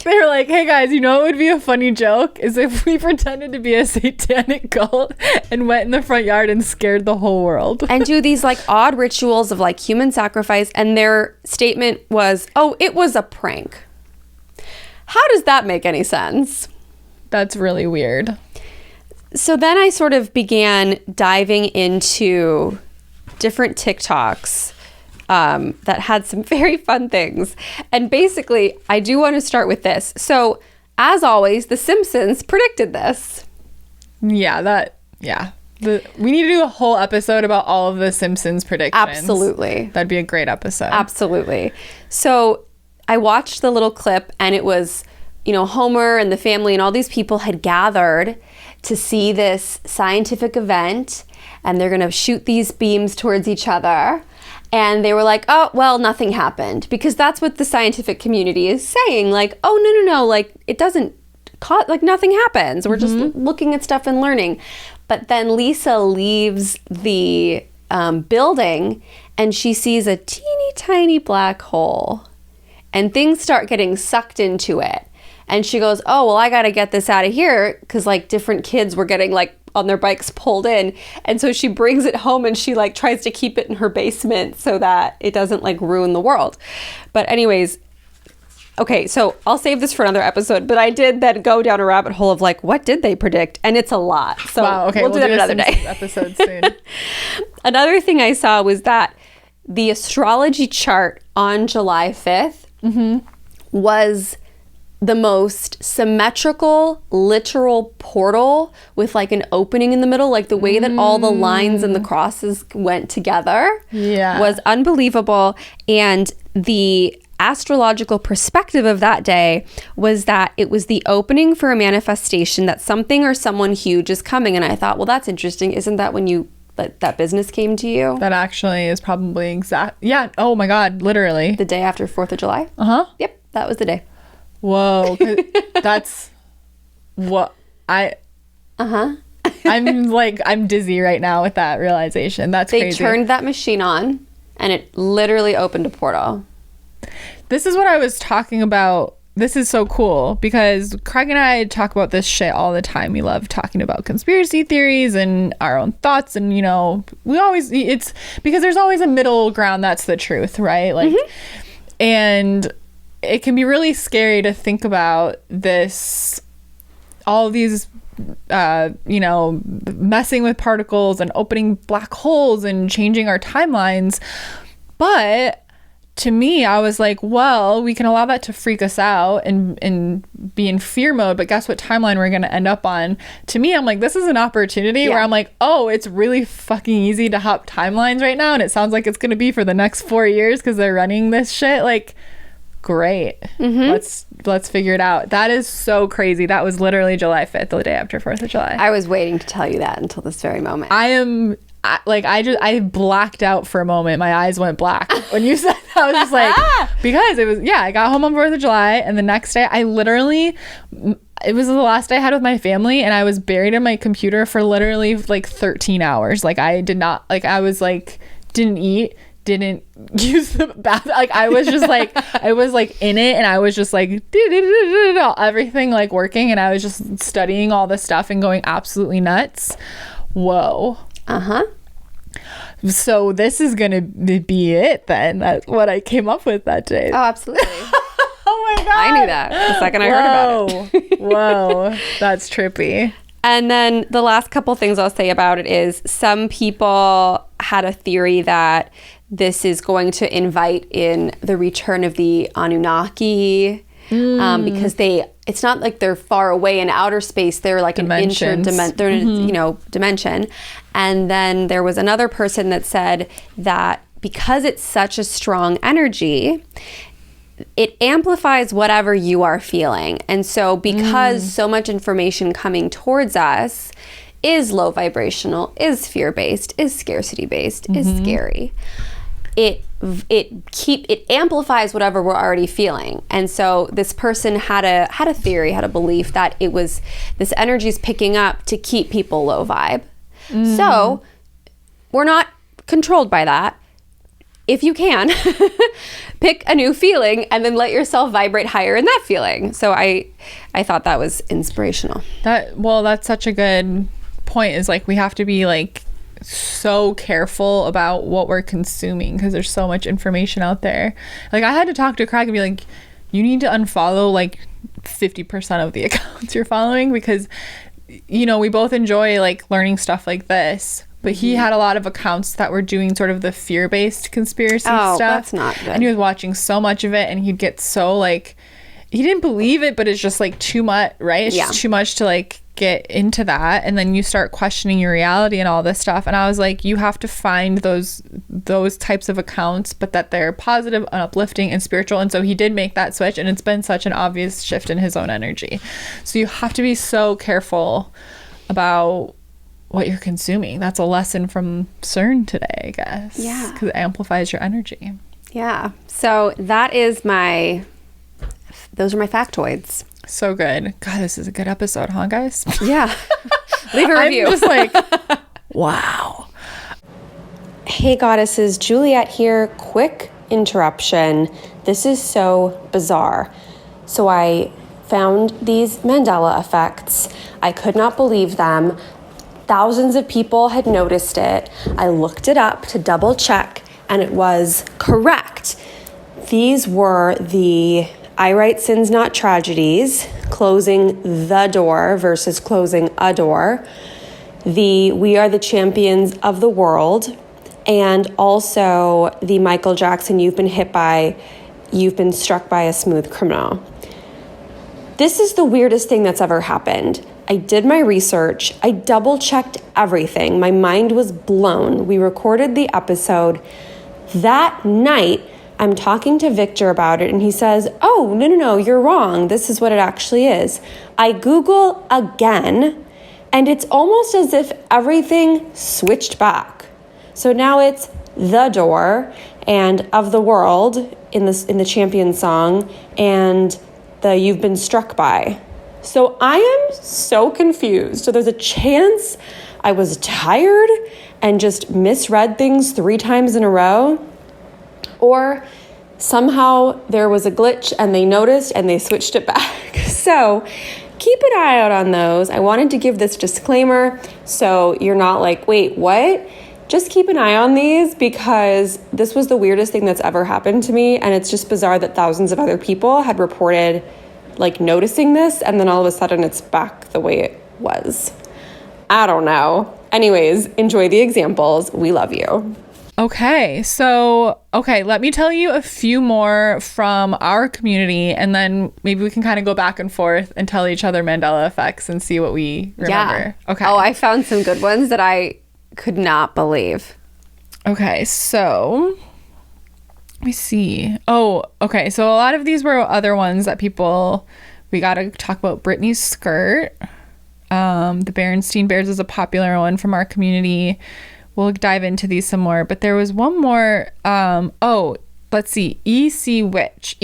They were like, hey guys, what would be a funny joke is if we pretended to be a satanic cult and went in the front yard and scared the whole world. And do these like odd rituals of like human sacrifice. And their statement was, oh, it was a prank. How does that make any sense? That's really weird. So then I sort of began diving into different TikToks that had some very fun things. And basically, I do want to start with this. So, as always, The Simpsons predicted this. We need to do a whole episode about all of the Simpsons predictions. Absolutely. That'd be a great episode. Absolutely. So, I watched the little clip, and it was, Homer and the family and all these people had gathered to see this scientific event, and they're going to shoot these beams towards each other. And they were like, oh, well, nothing happened. Because that's what the scientific community is saying. Like, oh, no. Like, it doesn't cause, like, nothing happens. We're just looking at stuff and learning. But then Lisa leaves the building, and she sees a teeny tiny black hole. And things start getting sucked into it. And she goes, oh, well, I got to get this out of here. Because, like, different kids were getting, like, on their bikes pulled in. And so she brings it home, and she like tries to keep it in her basement so that it doesn't like ruin the world. But anyways, okay, so I'll save this for another episode, but I did then go down a rabbit hole of like, what did they predict? And it's a lot. So wow, okay, we'll do that another day. Episode soon. Another thing I saw was that the astrology chart on July 5th was the most symmetrical, literal portal with like an opening in the middle, like the way that all the lines and the crosses went together was unbelievable. And the astrological perspective of that day was that it was the opening for a manifestation that something or someone huge is coming. And I thought, well, that's interesting. Isn't that when that business came to you? That actually is probably exact. Yeah. Oh my God. Literally. The day after 4th of July? Yep. That was the day. Whoa, that's what I'm like, I'm dizzy right now with that realization. That's crazy. They turned that machine on, and it literally opened a portal. This is what I was talking about. This is so cool because Craig and I talk about this shit all the time. We love talking about conspiracy theories and our own thoughts, and it's because there's always a middle ground that's the truth, right? Like, and it can be really scary to think about all these, messing with particles and opening black holes and changing our timelines. But to me, I was like, well, we can allow that to freak us out and be in fear mode. But guess what timeline we're going to end up on? To me, I'm like, this is an opportunity where I'm like, oh, it's really fucking easy to hop timelines right now. And it sounds like it's going to be for the next 4 years because they're running this shit. Like, great. Let's figure it out. That is so crazy. That was literally July 5th, the day after 4th of July. I was waiting to tell you that until this very moment. I blacked out for a moment. My eyes went black when you said that. I was just like, because it was, I got home on 4th of July, and the next day it was the last day I had with my family, and I was buried in my computer for literally like 13 hours. Like I did not, like I was like, didn't eat, didn't use the bath. Like I was just like, I was like in it, and I was just like everything like working, and I was just studying all this stuff and going absolutely nuts. Whoa. So this is gonna be it then. That's what I came up with that day. Oh, absolutely. Oh my god, I knew that the second I heard about it. Whoa, that's trippy. And then the last couple things I'll say about it is some people had a theory that this is going to invite in the return of the Anunnaki, because it's not like they're far away in outer space. They're like Dimensions. Dimension. And then there was another person that said that because it's such a strong energy, it amplifies whatever you are feeling. And so because so much information coming towards us is low vibrational, is fear-based, is scarcity-based, is scary, it amplifies whatever we're already feeling. And so this person had a theory, had a belief that it was this energy is picking up to keep people low vibe. So we're not controlled by that. If you can, pick a new feeling and then let yourself vibrate higher in that feeling. So I thought that was inspirational. That's such a good point, is like we have to be like so careful about what we're consuming because there's so much information out there. Like I had to talk to Craig and be like, you need to unfollow like 50% of the accounts you're following, because we both enjoy like learning stuff like this. But he had a lot of accounts that were doing sort of the fear-based conspiracy stuff. That's not good. And he was watching so much of it, and he'd get so like, he didn't believe it, but it's just like too much, right? It's just too much to like get into that. And then you start questioning your reality and all this stuff. And I was like, you have to find those types of accounts, but that they're positive and uplifting and spiritual. And so he did make that switch, and it's been such an obvious shift in his own energy. So you have to be so careful about what you're consuming. That's a lesson from CERN today, I guess. Yeah. Because it amplifies your energy. Yeah. So those are my factoids. So good. God, this is a good episode, huh, guys? Yeah. Leave a review. I'm just like, wow. Hey, goddesses. Juliet here. Quick interruption. This is so bizarre. So I found these Mandela effects. I could not believe them. Thousands of people had noticed it. I looked it up to double check, and it was correct. These were the I write sins, not tragedies, closing the door versus closing a door, the we are the champions of the world, and also the Michael Jackson, you've been struck by a smooth criminal. This is the weirdest thing that's ever happened. I did my research. I double checked everything. My mind was blown. We recorded the episode. That night, I'm talking to Victor about it, and he says, oh, no, you're wrong. This is what it actually is. I Google again, and it's almost as if everything switched back. So now it's the door and of the world in the Champion song, and the you've been struck by. So I am so confused. So there's a chance I was tired and just misread things 3 times in a row, or somehow there was a glitch and they noticed and they switched it back. So keep an eye out on those. I wanted to give this disclaimer so you're not like, wait, what? Just keep an eye on these, because this was the weirdest thing that's ever happened to me, and it's just bizarre that thousands of other people had reported like noticing this, and then all of a sudden it's back the way it was. I don't know. Anyways, enjoy the examples. We love you. Okay, so, let me tell you a few more from our community, and then maybe we can kind of go back and forth and tell each other Mandela effects and see what we remember. Yeah. Okay. Oh, I found some good ones that I could not believe. Okay, so let me see. Oh, okay. So a lot of these were other ones that we got to talk about. Britney's skirt. The Berenstein Bears is a popular one from our community. We'll dive into these some more, but there was one more. Let's see. EC.Witch,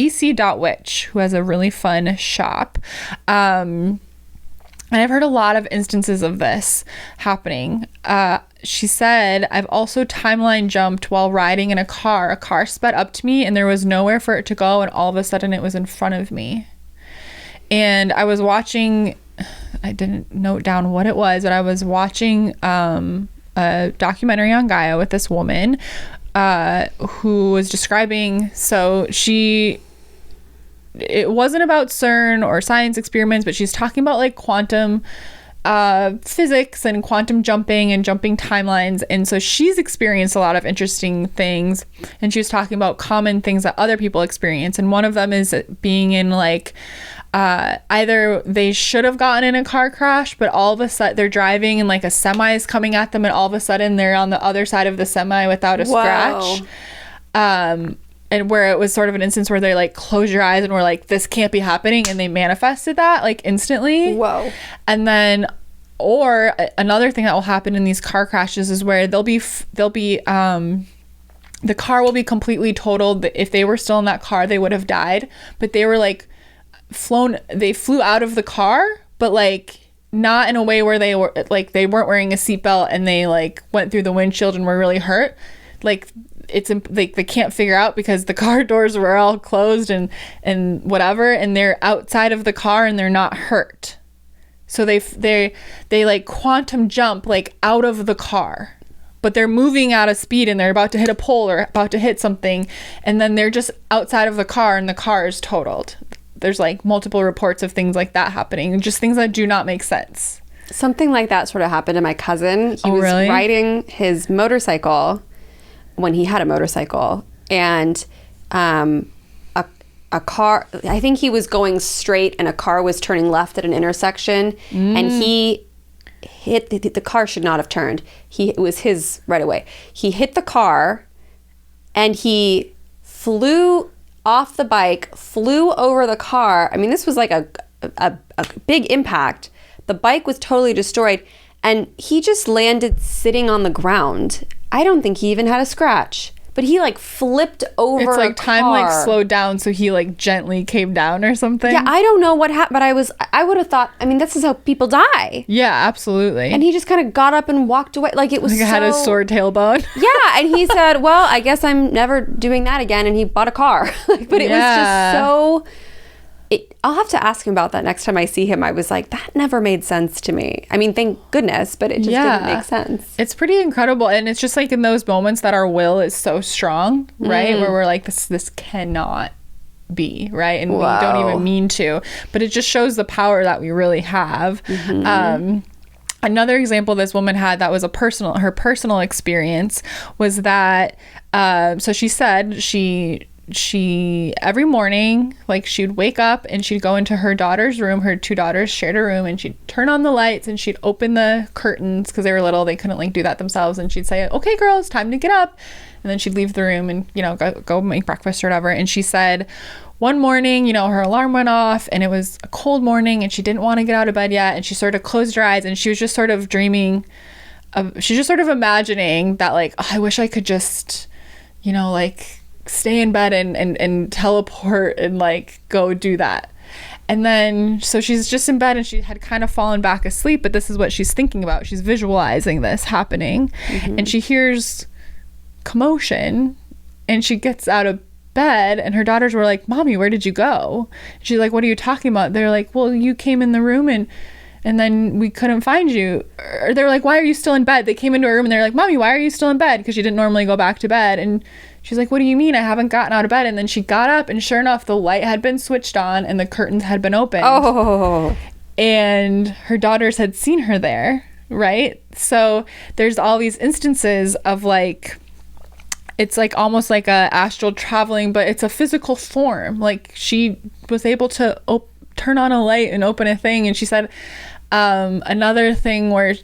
who has a really fun shop. And I've heard a lot of instances of this happening. She said, I've also timeline jumped while riding in a car. A car sped up to me and there was nowhere for it to go, and all of a sudden it was in front of me. And I was watching, I didn't note down what it was, but I was watching a documentary on Gaia with this woman who was describing, it wasn't about CERN or science experiments, but she's talking about like quantum physics and quantum jumping and jumping timelines. And so she's experienced a lot of interesting things, and she was talking about common things that other people experience. And one of them is being in like either they should have gotten in a car crash, but all of a sudden they're driving and like a semi is coming at them, and all of a sudden they're on the other side of the semi without a scratch. And where it was sort of an instance where they like close your eyes and were like, this can't be happening, and they manifested that like instantly. Whoa. And then, or another thing that will happen in these car crashes is where the car will be completely totaled. If they were still in that car, they would have died, but they were like they flew out of the car, but like not in a way where they were like, they weren't wearing a seatbelt and they like went through the windshield and were really hurt. Like, it's like they can't figure out because the car doors were all closed and whatever, and they're outside of the car and they're not hurt. So they like quantum jump like out of the car, but they're moving at a speed and they're about to hit a pole or about to hit something, and then they're just outside of the car and the car is totaled. There's like multiple reports of things like that happening, just things that do not make sense. Something like that sort of happened to my cousin. He was really? riding his motorcycle when he had a motorcycle, and a car, I think he was going straight and a car was turning left at an intersection, and he hit the car should not have turned. It was his right away. He hit the car and he flew off the bike, flew over the car. I mean, this was like a big impact. The bike was totally destroyed, and he just landed sitting on the ground. I don't think he even had a scratch, but he like flipped over. It's like a time car. like slowed down, so he like gently came down or something. Yeah, I don't know what happened, but I would have thought, I mean, this is how people die. Yeah, absolutely. And he just kind of got up and walked away. Like it was like had a sore tailbone. Yeah, and he said, well, I guess I'm never doing that again, and he bought a car. But it was just so... I'll have to ask him about that next time I see him. I was like, that never made sense to me. I mean, thank goodness, but it just didn't make sense. It's pretty incredible. And it's just like in those moments that our will is so strong, right? Where we're like, this cannot be, right? And we don't even mean to. But it just shows the power that we really have. Another example this woman had that was her personal experience was that, so she said she every morning, like she'd wake up and she'd go into her daughter's room. Her two daughters shared a room, and she'd turn on the lights and she'd open the curtains because they were little, they couldn't like do that themselves, and she'd say, okay girls, time to get up, and then she'd leave the room and go make breakfast or whatever. And she said one morning, her alarm went off and it was a cold morning and she didn't want to get out of bed yet, and she sort of closed her eyes and she was just sort of dreaming she's just sort of imagining that like, oh, I wish I could just like stay in bed and teleport and like go do that. And then so she's just in bed and she had kind of fallen back asleep, but this is what she's thinking about. She's visualizing this happening, and she hears commotion and she gets out of bed, and her daughters were like, Mommy, where did you go? She's like, what are you talking about? They're like, well, you came in the room and then we couldn't find you. Or they're like, why are you still in bed? They came into her room and they're like, Mommy, why are you still in bed? Because she didn't normally go back to bed. And she's like, what do you mean? I haven't gotten out of bed. And then she got up, and sure enough, the light had been switched on and the curtains had been opened. Oh. And her daughters had seen her there, right? So there's all these instances of like, it's like almost like a astral traveling, but it's a physical form. Like she was able to turn on a light and open a thing. And she said another thing where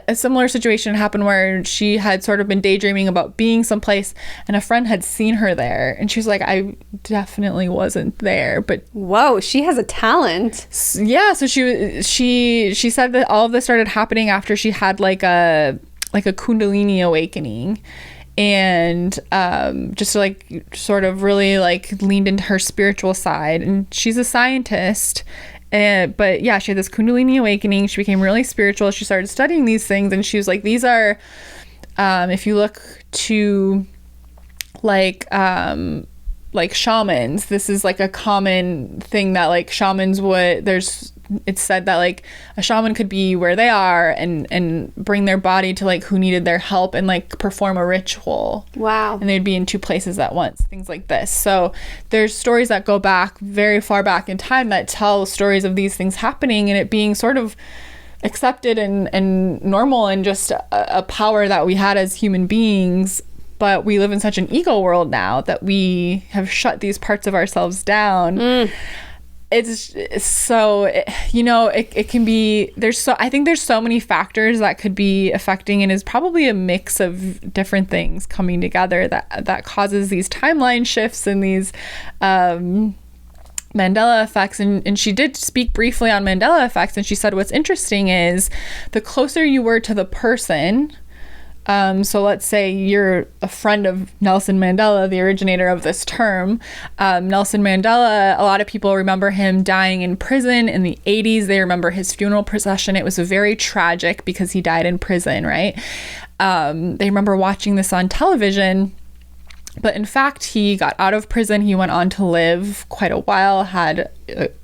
a similar situation happened where she had sort of been daydreaming about being someplace, and a friend had seen her there, and she's like, I definitely wasn't there. But whoa, she has a talent. Yeah, so she said that all of this started happening after she had like a Kundalini awakening, and just like sort of really like leaned into her spiritual side. And she's a scientist, but yeah, she had this Kundalini awakening. She became really spiritual. She started studying these things, and she was like, these are if you look to like shamans, this is like a common thing that like shamans would, there's it's said that like a shaman could be where they are and bring their body to like who needed their help and like perform a ritual. Wow. And they'd be in two places at once, things like this. So there's stories that go back very far back in time that tell stories of these things happening and it being sort of accepted and normal and just a power that we had as human beings. But we live in such an ego world now that we have shut these parts of ourselves down. It's so, you know, it can be, I think there's so many factors that could be affecting, and is probably a mix of different things coming together that causes these timeline shifts and these Mandela effects. And she did speak briefly on Mandela effects, and she said what's interesting is the closer you were to the person. So let's say you're a friend of Nelson Mandela, the originator of this term. Nelson Mandela, a lot of people remember him dying in prison in the 80s. They remember his funeral procession. It was very tragic because he died in prison, right? They remember watching this on television. But in fact, he got out of prison. He went on to live quite a while, had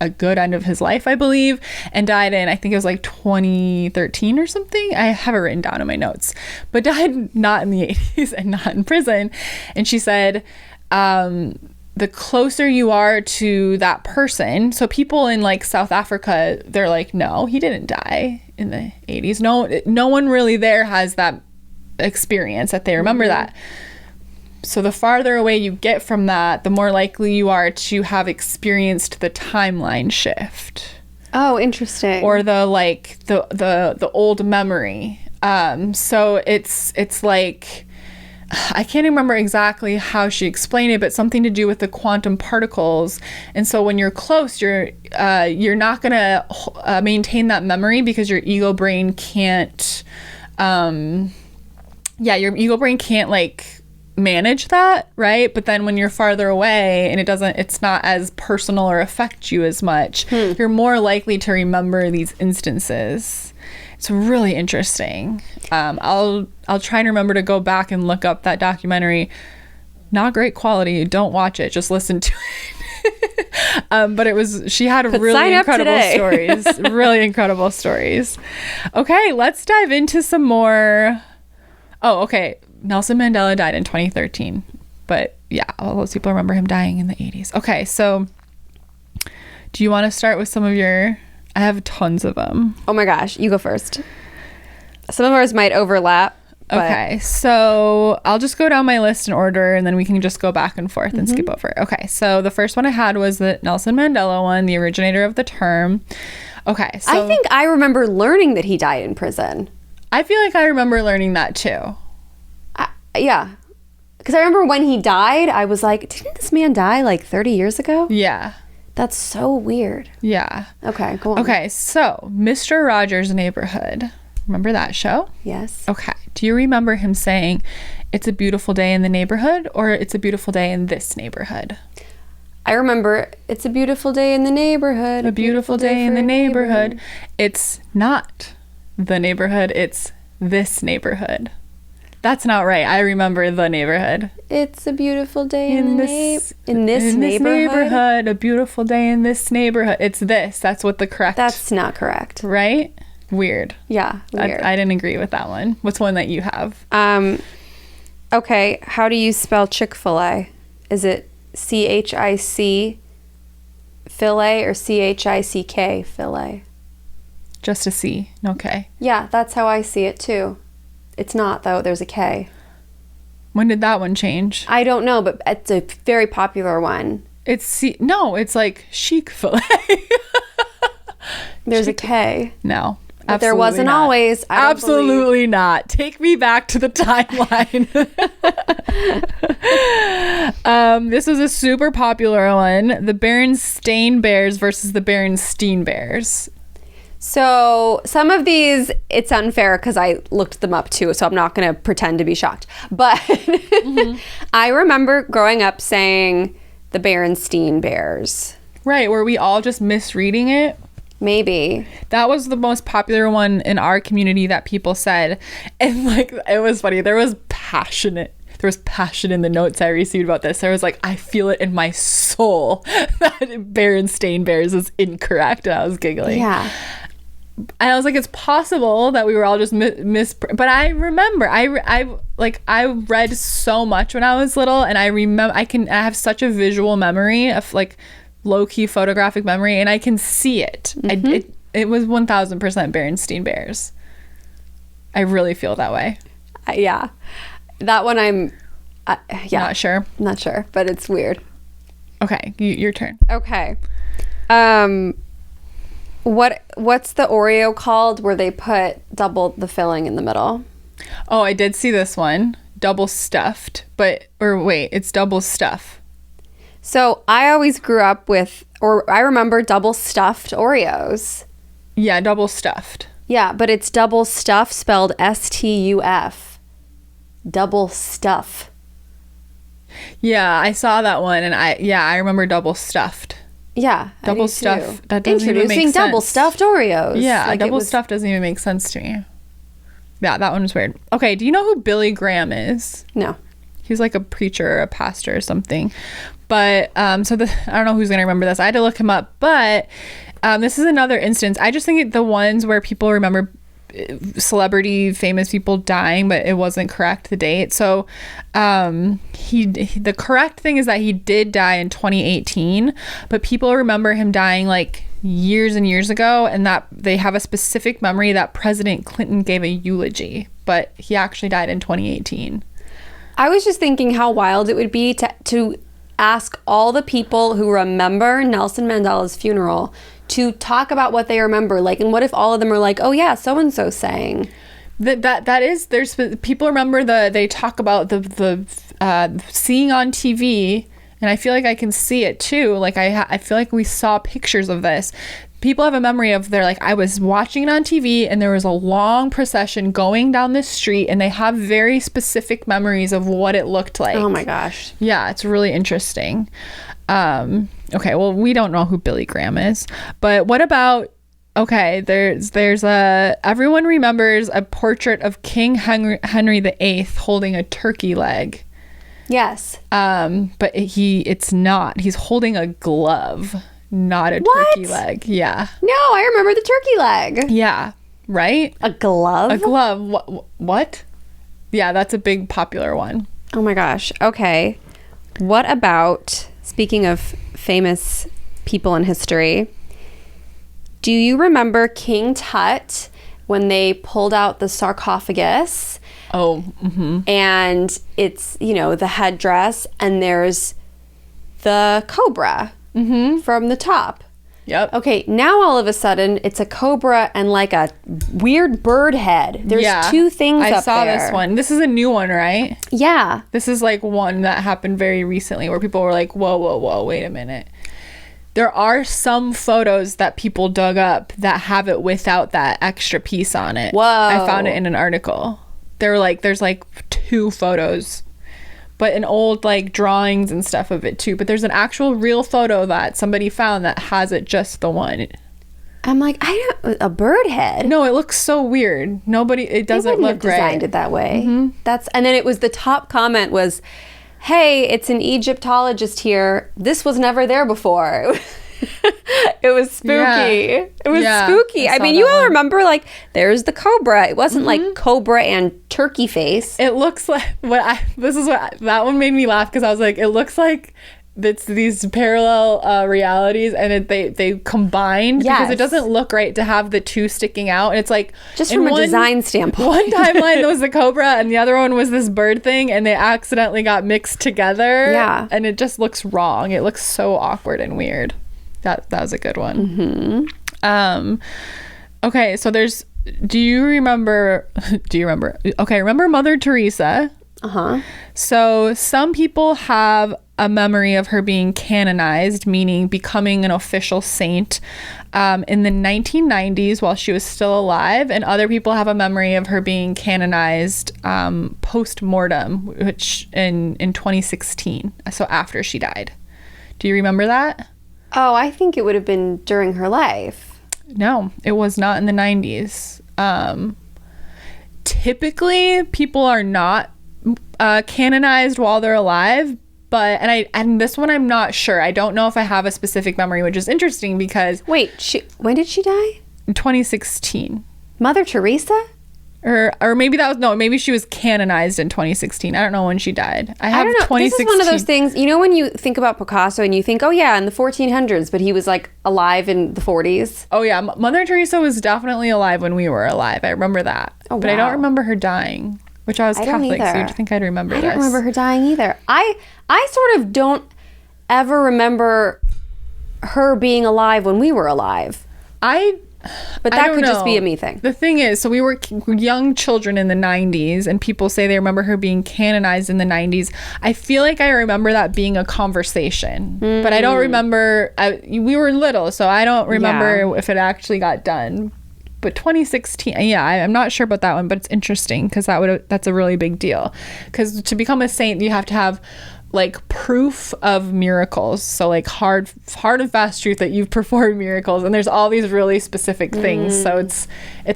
a good end of his life, I believe, and died in, I think it was like 2013 or something. I have it written down in my notes, but died not in the 80s and not in prison. And she said, the closer you are to that person, so people in like South Africa, they're like, no, he didn't die in the 80s. No one really there has that experience that they remember that. So the farther away you get from that, the more likely you are to have experienced the timeline shift. Oh, interesting. Or the old memory. So it's like, I can't remember exactly how she explained it, but something to do with the quantum particles. And so when you're close, you're not going to maintain that memory because your ego brain can't, your ego brain can't like manage that, right? But then when you're farther away and it's not as personal or affect you as much, you're more likely to remember these instances. It's really interesting. I'll try and remember to go back and look up that documentary. Not great quality. Don't watch it. Just listen to it. But she had really incredible stories. Really incredible stories. Okay, let's dive into some more. Oh, okay. Nelson Mandela died in 2013. But yeah, all those people remember him dying in the 80s. Okay, so do you want to start with some of your... I have tons of them. Oh my gosh, you go first. Some of ours might overlap. Okay, so I'll just go down my list in order and then we can just go back and forth and skip over. Okay, so the first one I had was the Nelson Mandela one, the originator of the term. Okay, so... I think I remember learning that he died in prison. I feel like I remember learning that too. Yeah. Because I remember when he died, I was like, didn't this man die like 30 years ago? Yeah. That's so weird. Yeah. Okay, go on. Okay, so Mr. Rogers' Neighborhood. Remember that show? Yes. Okay. Do you remember him saying, it's a beautiful day in the neighborhood, or it's a beautiful day in this neighborhood? I remember, it's a beautiful day in the neighborhood. A beautiful day in the neighborhood. It's not the neighborhood, it's this neighborhood. That's not right. I remember the neighborhood. It's a beautiful day in this neighborhood. A beautiful day in this neighborhood. It's this. That's what the correct. That's not correct. Right? Weird. Yeah, weird. I didn't agree with that one. What's one that you have? Okay. How do you spell Chick-fil-A? Is it C-H-I-C filet or C-H-I-C-K filet? Just a C. Okay. Yeah, that's how I see it too. It's not, though. There's a K. When did that one change? I don't know, but it's a very popular one. It's like chic filet. There's a K. No. But there wasn't not. Always. Absolutely not. Take me back to the timeline. This was a super popular one. The Berenstain Bears versus the Berenstein Bears. So some of these, it's unfair because I looked them up too, so I'm not going to pretend to be shocked. But I remember growing up saying the Berenstein Bears. Right, were we all just misreading it? Maybe. That was the most popular one in our community that people said. And like, it was funny. There was there was passion in the notes I received about this. I was like, I feel it in my soul that Berenstain Bears is incorrect. And I was giggling. Yeah. And I was like, it's possible that we were all just but I remember I read so much when I was little, and I remember I have such a visual memory of like low-key photographic memory, and I can see it. It was 1000% Berenstain Bears. I really feel that way. Yeah, that one Not sure, but it's weird. Okay, your turn. Okay. What's the Oreo called where they put double the filling in the middle? Oh, I did see this one. Double stuffed. It's double stuff. So I always grew up with, or I remember double stuffed Oreos. Yeah, double stuffed. Yeah, but it's double stuff spelled S-T-U-F. Double stuff. Yeah, I saw that one, and I remember double stuffed. Yeah, double stuff. That doesn't even make sense. Introducing double stuffed Oreos. Yeah, double stuff doesn't even make sense to me. Yeah, that one was weird. Okay, do you know who Billy Graham is? No. He's like a preacher or a pastor or something. But I don't know who's gonna remember this. I had to look him up. But this is another instance. I just think the ones where people remember celebrity famous people dying, but it wasn't correct, the date. So the correct thing is that he did die in 2018, but people remember him dying like years and years ago, and that they have a specific memory that President Clinton gave a eulogy, but he actually died in 2018. I was just thinking how wild it would be to ask all the people who remember Nelson Mandela's funeral to talk about what they remember. Like, and what if all of them are like, oh yeah, so-and-so sang. There's people remember they talk about the seeing on TV, and I feel like I can see it too. Like I feel like we saw pictures of this. People have a memory of, they're like, I was watching it on TV and there was a long procession going down this street, and they have very specific memories of what it looked like. Oh my gosh. Yeah, it's really interesting. Okay, well, we don't know who Billy Graham is, but what about, okay, there's everyone remembers a portrait of King Henry VIII holding a turkey leg. Yes. But it's not. He's holding a glove, not a turkey leg. Yeah. No, I remember the turkey leg. Yeah. Right? A glove? A glove. What? Yeah, that's a big popular one. Oh my gosh. Okay. What about, speaking of famous people in history, do you remember King Tut when they pulled out the sarcophagus? Oh, mm-hmm. And it's, the headdress, and there's the cobra from the top. Yep. Okay, now all of a sudden it's a cobra and like a weird bird head. There's two things up there. I saw this one. This is a new one, right? Yeah. This is like one that happened very recently where people were like, whoa, wait a minute. There are some photos that people dug up that have it without that extra piece on it. Whoa. I found it in an article. There's like 2 photos, but in old like drawings and stuff of it too. But there's an actual real photo that somebody found that has it just the one. I'm like, a bird head? No, it looks so weird. It doesn't look right. Designed it that way. Mm-hmm. And then it was, the top comment was, hey, it's an Egyptologist here. This was never there before. It was spooky. Yeah. It was spooky. I mean, you all remember, like, there's the cobra. It wasn't like cobra and turkey face. It looks like that one made me laugh, because I was like, it looks like it's these parallel realities, and they combined, because it doesn't look right to have the 2 sticking out. And it's like, just from a design standpoint, one timeline there was the cobra and the other one was this bird thing, and they accidentally got mixed together. Yeah. And it just looks wrong. It looks so awkward and weird. That was a good one. Mm-hmm. Okay, so do you remember, remember Mother Teresa? Uh-huh. So some people have a memory of her being canonized, meaning becoming an official saint, in the 1990s while she was still alive, and other people have a memory of her being canonized post-mortem, which in 2016, so after she died. Do you remember that? Oh, I think it would have been during her life. No, it was not in the 90s. Typically, people are not canonized while they're alive. But and this one I'm not sure. I don't know if I have a specific memory, which is interesting because Wait, when did she die? in 2016. Mother Teresa? Or maybe that was, no, maybe she was canonized in 2016. I don't know when she died. I have don't know. 2016. This is one of those things, you know, when you think about Picasso and you think, oh yeah, in the 1400s, but he was like alive in the 40s. Oh yeah, Mother Teresa was definitely alive when we were alive. I remember that. Oh, but I don't wow. remember her dying, which I was I don't Catholic, so either. you'd think I'd remember I this. don't remember her dying either. I sort of don't ever remember her being alive when we were alive. But I that don't could just be know. a me thing. The thing is, so we were young children in the 90s, and people say they remember her being canonized in the 90s. I feel like I remember that being a conversation, but I don't remember. We were little, so I don't remember if it actually got done. But 2016, yeah, I'm not sure about that one, but it's interesting because that's a really big deal. Because to become a saint, you have to have like proof of miracles, so like hard and fast truth that you've performed miracles, and there's all these really specific things. So it's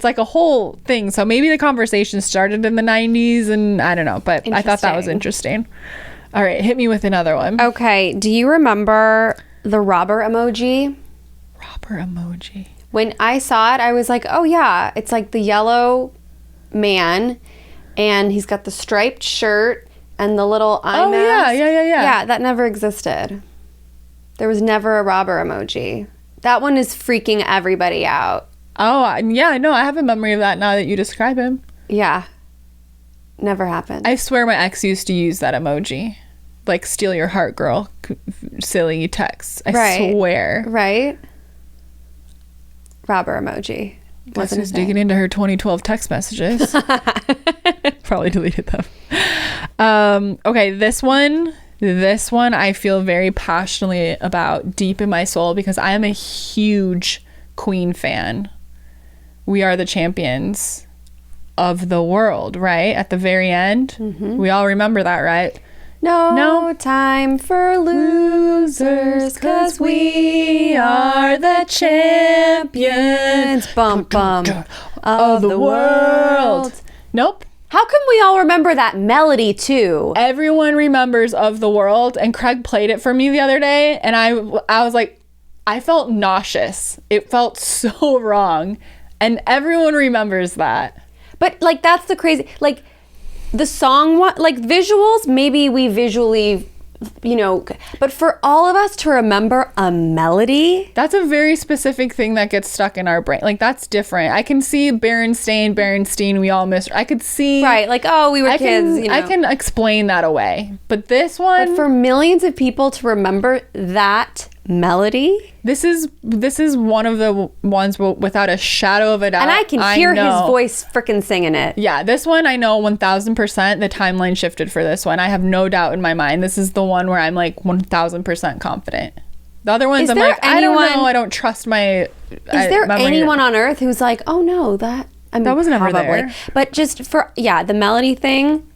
like a whole thing. So maybe the conversation started in the 90s, and I don't know, but I thought that was interesting. All right, hit me with another one. Okay, do you remember the robber emoji? Robber emoji. When I saw it, I was like, oh yeah, it's like the yellow man, and he's got the striped shirt and the little eye mask. Yeah. Yeah, that never existed. There was never a robber emoji. That one is freaking everybody out. Oh, yeah, no, I have a memory of that now that you describe him. Yeah. Never happened. I swear my ex used to use that emoji. Like, steal your heart, girl. Silly texts. I swear. Right? Robber emoji. Guess who's digging into her 2012 text messages. Probably deleted them. Okay, this one I feel very passionately about deep in my soul because I am a huge Queen fan. We are the champions of the world, right? At the very end. Mm-hmm. We all remember that, right? No time for losers, 'cause we are the champions. Bum bum of the world. Nope. How come we all remember that melody too? Everyone remembers Of the World, and Craig played it for me the other day, and I was like, I felt nauseous. It felt so wrong, and everyone remembers that. But like, that's the crazy, like the song, like visuals, maybe we visually, you know, but for all of us to remember a melody, that's a very specific thing that gets stuck in our brain. Like, that's different. I can see Berenstain, we all miss. I could see, right? Like, oh, we were kids. You know. I can explain that away, but this one, but for millions of people to remember that melody, this is one of the ones without a shadow of a doubt. and I can hear his voice freaking singing it. Yeah, this one I know 1000%. The timeline shifted for this one. I have no doubt in my mind. This is the one where I'm like 1000% confident. The other ones, I'm like, I don't know. I don't trust my. Is there anyone on Earth who's like, oh no, that was never there? But just for the melody thing,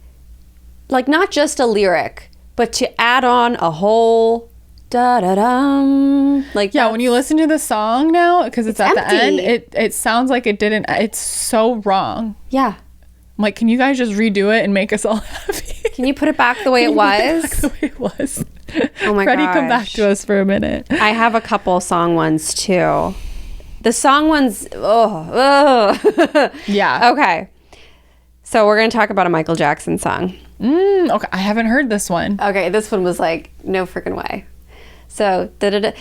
like not just a lyric, but to add on a whole. Da-da-dum. Like, yeah, when you listen to the song now, because it's at empty. the end, it sounds like it didn't. It's so wrong. Yeah. I'm like, can you guys just redo it and make us all happy? Can you put it back the way it was? Back the way it was. Oh my Freddie, gosh. come back to us for a minute. I have a couple song ones too. The song ones, Yeah. Okay. So we're going to talk about a Michael Jackson song. Okay, I haven't heard this one. Okay, this one was like, no freaking way. So, Annie,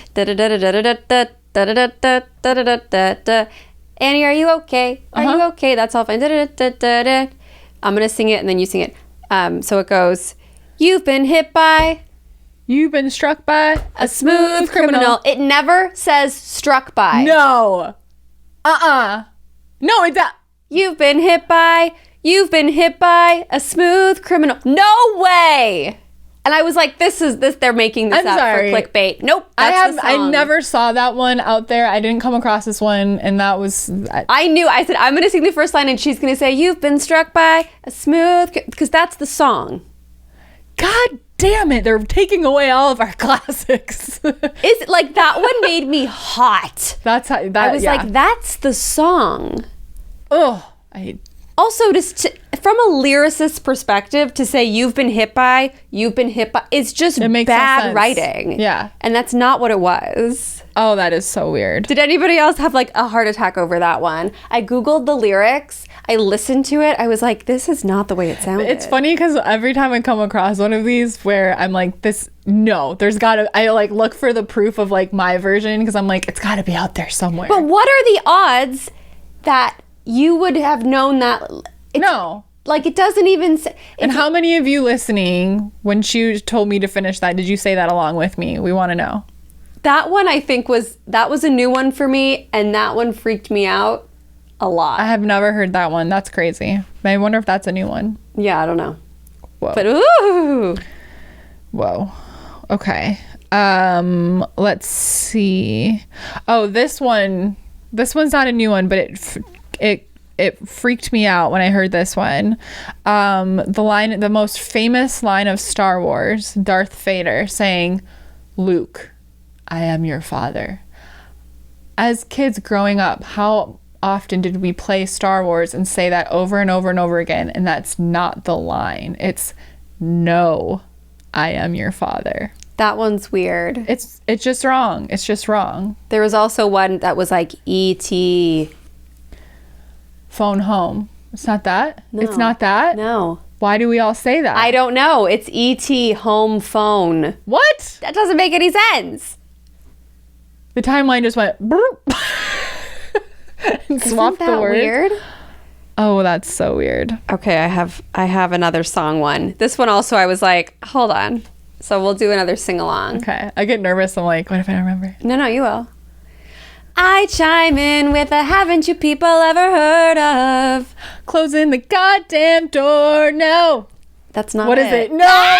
are you okay? Are you okay? That's all fine. I'm gonna sing it and then you sing it. So it goes, you've been hit by, you've been struck by a smooth criminal. It never says struck by. No. No, it's that. You've been hit by a smooth criminal. No way. And I was like, they're making this up for clickbait. Nope. That's the song. I never saw that one out there. I didn't come across this one, and that was... I knew. I said, I'm going to sing the first line, and she's going to say, you've been struck by a smooth... Because that's the song. God damn it. They're taking away all of our classics. Is like, that one made me hot. That's how... I was like, that's the song. Oh, Also, just from a lyricist perspective, to say you've been hit by, it's just It makes no bad sense. writing. Yeah. And that's not what it was. Oh, that is so weird. Did anybody else have like a heart attack over that one? I Googled the lyrics. I listened to it. I was like, this is not the way it sounded. It's funny because every time I come across one of these where I'm like, I like look for the proof of like my version because I'm like, it's gotta be out there somewhere. But what are the odds that you would have known that? No. Like, it doesn't even say. And how many of you listening, when she told me to finish that, did you say that along with me? We want to know. That one, I think, was a new one for me, and that one freaked me out a lot. I have never heard that one. That's crazy. I wonder if that's a new one. Yeah, I don't know. Whoa. But ooh. Whoa. Okay. Let's see. Oh, this one's not a new one, but it freaked me out when I heard this one. The most famous line of Star Wars, Darth Vader saying, "Luke, I am your father." As kids growing up, how often did we play Star Wars and say that over and over and over again? And that's not the line. It's, "No, I am your father." That one's weird. It's just wrong. It's just wrong. There was also one that was like E.T. Phone home. It's not that? No. It's not that? No. Why do we all say that? I don't know. It's E.T. home phone. What? That doesn't make any sense. The timeline just went burp. And swapped Isn't that the words. weird? Oh, that's so weird. Okay, I have another song one. This one also I was like, hold on. So we'll do another sing along. Okay. I get nervous. I'm like, what if I don't remember? No, you will. I chime in with a haven't you people ever heard of? Closing the goddamn door. No. That's not What it. is it? No.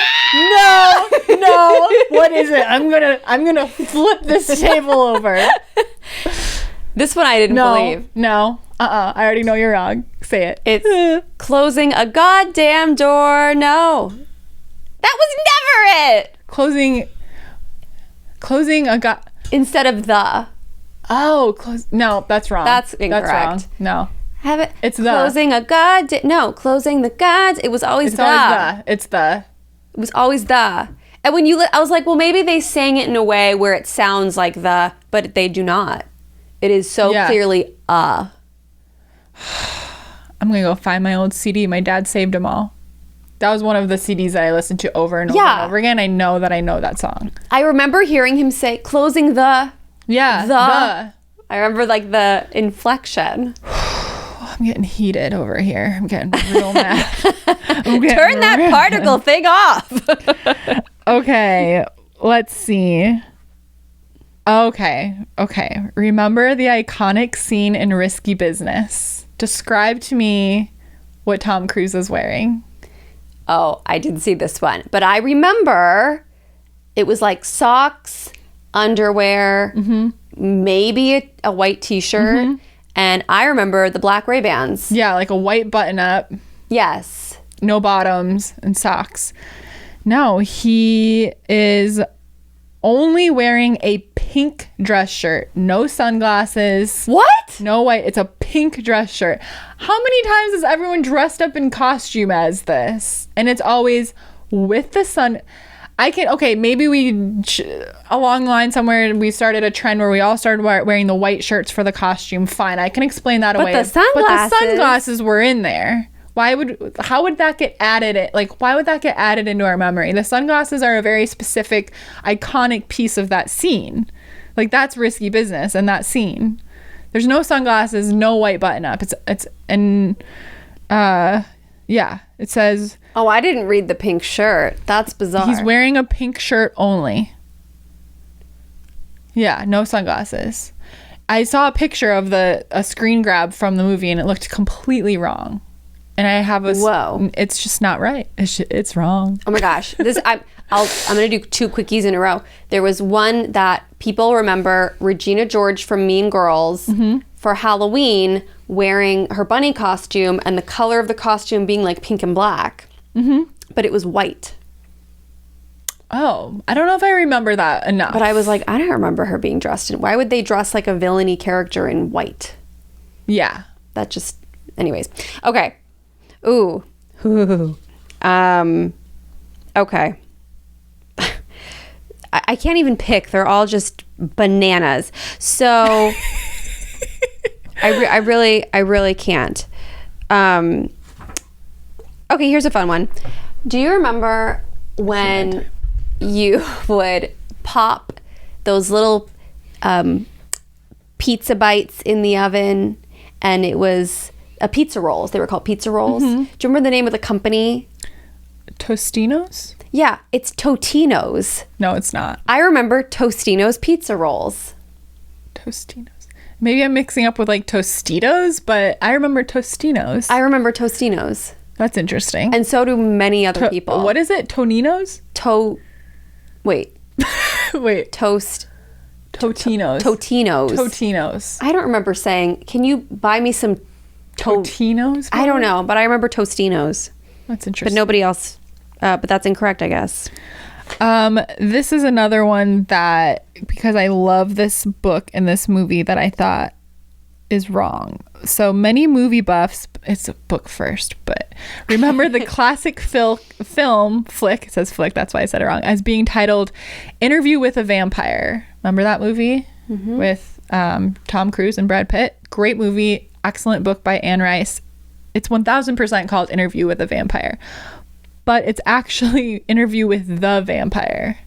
No. What is it? I'm gonna flip this table over. This one I didn't believe. No. I already know you're wrong. Say it. It's closing a goddamn door. No. That was never it. Closing a Instead of the. Oh, no, that's wrong. That's incorrect. That's wrong. No. Have it. It's the. Closing a god. No, closing the gods. It was always It's the. always the. It's the. It was always the. And when I was like, well, maybe they sang it in a way where it sounds like the, but they do not. It is so clearly I'm gonna go find my old CD. My dad saved them all. That was one of the CDs that I listened to over and over and over again. I know that song. I remember hearing him say, closing the. Yeah. The. I remember like the inflection. I'm getting heated over here. I'm getting real mad. Turn that particle thing off. Okay. Let's see. Okay. Remember the iconic scene in Risky Business. Describe to me what Tom Cruise is wearing. Oh, I didn't see this one. But I remember it was like socks, underwear, maybe a white t-shirt. And I remember the black Ray-Bans. Yeah, like a white button-up. Yes. No bottoms and socks. No, he is only wearing a pink dress shirt. No sunglasses. What? No white. It's a pink dress shirt. How many times is everyone dressed up in costume as this? And it's always with the sun. Maybe along the line somewhere we started a trend where we all started wearing the white shirts for the costume. Fine, I can explain that away. But the sunglasses were in there. How would that get added? Why would that get added into our memory? The sunglasses are a very specific, iconic piece of that scene. Like, that's Risky Business and that scene. There's no sunglasses, no white button up. It says. Oh, I didn't read the pink shirt. That's bizarre. He's wearing a pink shirt only. Yeah, no sunglasses. I saw a picture of a screen grab from the movie and it looked completely wrong. And I have Whoa. It's just not right. It's wrong. Oh my gosh. I'm going to do two quickies in a row. There was one that people remember Regina George from Mean Girls for Halloween wearing her bunny costume and the color of the costume being like pink and black. But it was white. Oh, I don't know if I remember that enough. But I was like, I don't remember her being dressed in. Why would they dress like a villainy character in white? Yeah. That just, anyways. Okay. Ooh, Ooh. Okay. I can't even pick. They're all just bananas. So I really can't. Okay, here's a fun one. Do you remember when you would pop those little pizza bites in the oven, and it was pizza rolls? They were called pizza rolls. Mm-hmm. Do you remember the name of the company? Tostinos? Yeah, it's Totino's. No, it's not. I remember Tostino's pizza rolls. Tostinos. Maybe I'm mixing up with like Tostitos, but I remember Tostinos. I remember Tostino's. That's interesting. And so do many other people. What is it? Toninos? Wait. Wait. Toast. Totino's. Totino's. I don't remember saying, can you buy me some Totino's? I don't know, but I remember Tostino's. That's interesting. But nobody else. But that's incorrect, I guess. This is another one that, because I love this book and this movie, that I thought is wrong. So many movie buffs, it's a book first, but remember the classic film flick, it says flick, that's why I said it wrong, as being titled Interview with a Vampire. Remember that movie? Mm-hmm. With Tom Cruise and Brad Pitt? Great movie, excellent book by Anne Rice. It's 1000% called Interview with a Vampire. But it's actually Interview with the Vampire.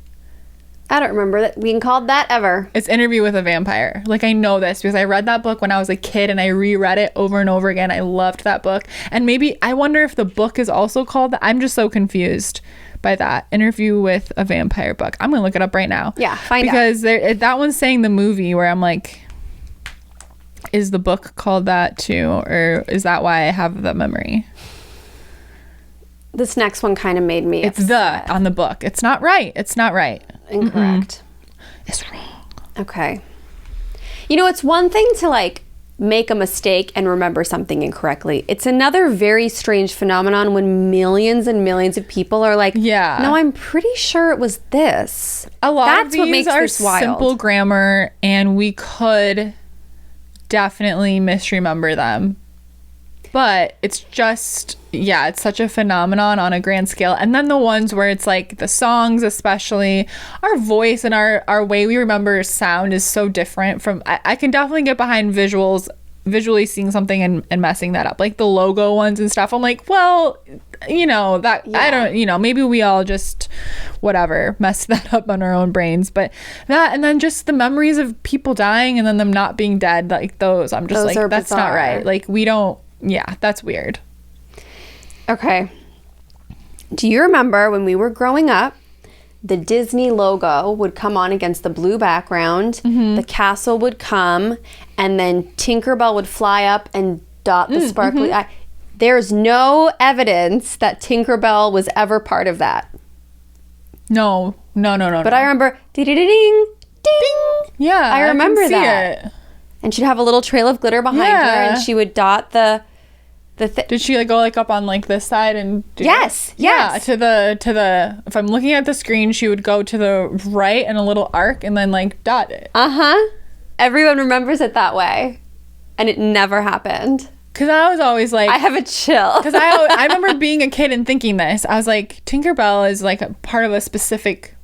I don't remember that being called that ever. It's Interview with a Vampire. Like, I know this because I read that book when I was a kid and I reread it over and over again. I loved that book. And maybe, I wonder if the book is also called that. I'm just so confused by that. Interview with a Vampire book. I'm going to look it up right now. Yeah, find out. Because that one's saying the movie, where I'm like, is the book called that too? Or is that why I have the memory? This next one kind of made me It's upset. on the book. It's not right. It's not right. Incorrect. It's wrong. Okay. You know, it's one thing to like make a mistake and remember something incorrectly. It's another very strange phenomenon when millions and millions of people are like, yeah, no, I'm pretty sure it was this. A lot That's of these what makes are this wild. simple grammar, and we could definitely misremember them. But it's just, yeah, it's such a phenomenon on a grand scale. And then the ones where it's like the songs, especially, our voice and our way we remember sound is so different from, I can definitely get behind visually seeing something and messing that up. Like the logo ones and stuff. I'm like, well, you know, that, yeah. I don't, you know, maybe we all just, whatever, messed that up on our own brains. But that, and then just the memories of people dying and then them not being dead, like those, I'm just like, that's bizarre. Not right. Like we don't. Yeah, that's weird. Okay. Do you remember when we were growing up, the Disney logo would come on against the blue background, the castle would come, and then Tinkerbell would fly up and dot the sparkly eye. There's no evidence that Tinkerbell was ever part of that. No. But I remember, ding, ding. Yeah, I remember that. It. And she'd have a little trail of glitter behind her, and she would dot the Did she like go like up on like this side and do yes that? Yeah, to the if I'm looking at the screen, she would go to the right and a little arc and then like dot it. Everyone remembers it that way, and it never happened. Because I was always like, I have a chill. Because I remember being a kid and thinking this. I was like, Tinkerbell is like a part of a specific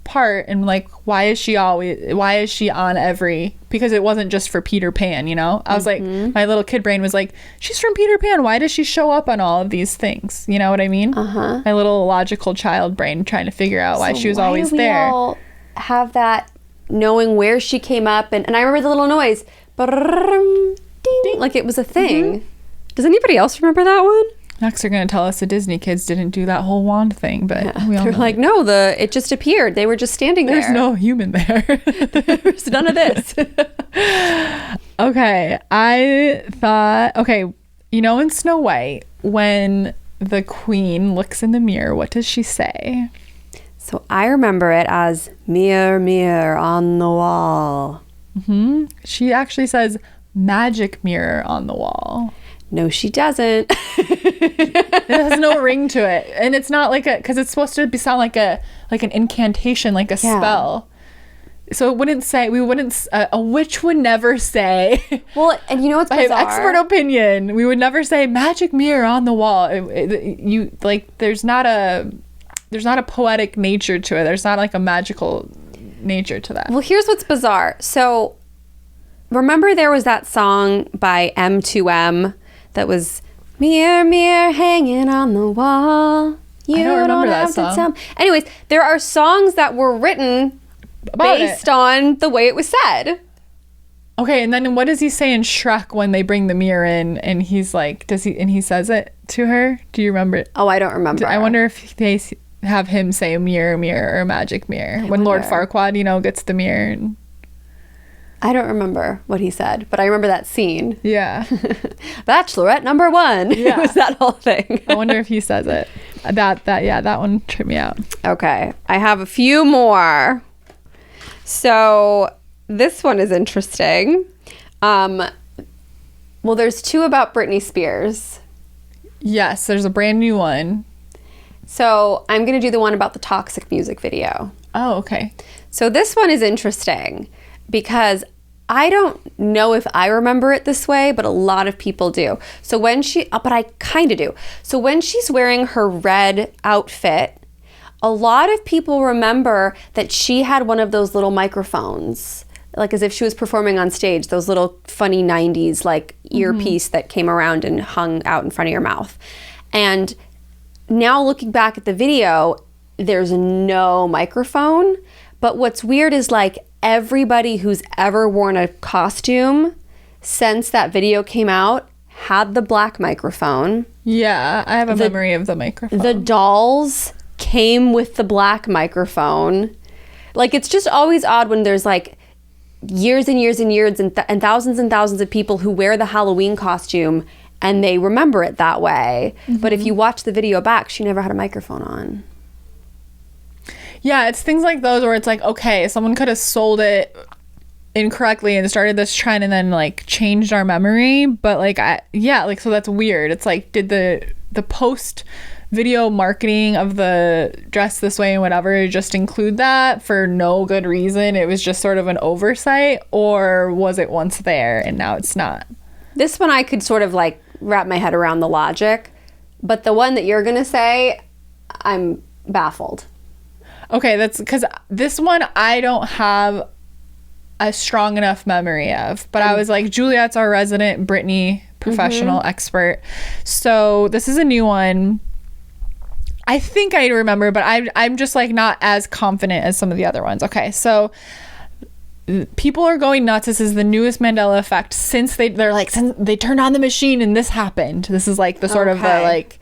part, and like, why is she on every, because it wasn't just for Peter Pan, you know? I was like, my little kid brain was like, she's from Peter Pan, why does she show up on all of these things? You know what I mean? My little logical child brain trying to figure out why she was always there. All have that knowing where she came up, and I remember the little noise, ding, like it was a thing. Does anybody else remember that one? Next, they're going to tell us the Disney kids didn't do that whole wand thing, but we all they're like, no, it just appeared. They were just standing there. There's no human there. There's none of this. Okay, I thought, you know, in Snow White, when the queen looks in the mirror, what does she say? So I remember it as mirror, mirror on the wall. She actually says magic mirror on the wall. No, she doesn't. It has no ring to it, and it's not like because it's supposed to sound like an incantation, like a spell. So it wouldn't say, we wouldn't, a witch would never say. Well, and you know what's I have bizarre? expert opinion. We would never say magic mirror on the wall. You like, there's not a poetic nature to it. There's not like a magical nature to that. Well, here's what's bizarre. So remember there was that song by M2M that was mirror, mirror hanging on the wall. You I don't remember that have to song. tell me. Anyways, there are songs that were written based on the way it was said. Okay, and then what does he say in Shrek when they bring the mirror in and he's like, he says it to her? Do you remember it? Oh, I don't remember. I wonder if they have him say mirror, mirror, or magic mirror when Lord Farquaad, gets the mirror. I don't remember what he said, but I remember that scene. Yeah. Bachelorette number 1. Yeah. It was that whole thing. I wonder if he says it. That one tripped me out. Okay. I have a few more. So this one is interesting. Well, there's 2 about Britney Spears. Yes, there's a brand new one. So I'm going to do the one about the toxic music video. Oh, okay. So this one is interesting because I don't know if I remember it this way, but a lot of people do. So but I kind of do. So when she's wearing her red outfit, a lot of people remember that she had one of those little microphones, like as if she was performing on stage, those little funny 90s like earpiece that came around and hung out in front of your mouth. And now looking back at the video, there's no microphone. But what's weird is like everybody who's ever worn a costume since that video came out had the black microphone. Yeah, I have a memory of the microphone. The dolls came with the black microphone. Like, it's just always odd when there's like years and years and years and thousands of people who wear the Halloween costume and they remember it that way. But if you watch the video back, she never had a microphone on. Yeah, it's things like those where it's like, okay, someone could have sold it incorrectly and started this trend and then like changed our memory. But like, so that's weird. It's like, did the post video marketing of the dress this way and whatever just include that for no good reason? It was just sort of an oversight, or was it once there and now it's not? This one I could sort of like wrap my head around the logic, but the one that you're gonna say, I'm baffled. Okay, that's because this one I don't have a strong enough memory of, but I was like, Juliet's our resident Britney professional expert. So this is a new one. I think I remember, but I'm just like not as confident as some of the other ones. Okay, so people are going nuts. This is the newest Mandela effect since they turned on the machine and this happened. This is like the sort of the like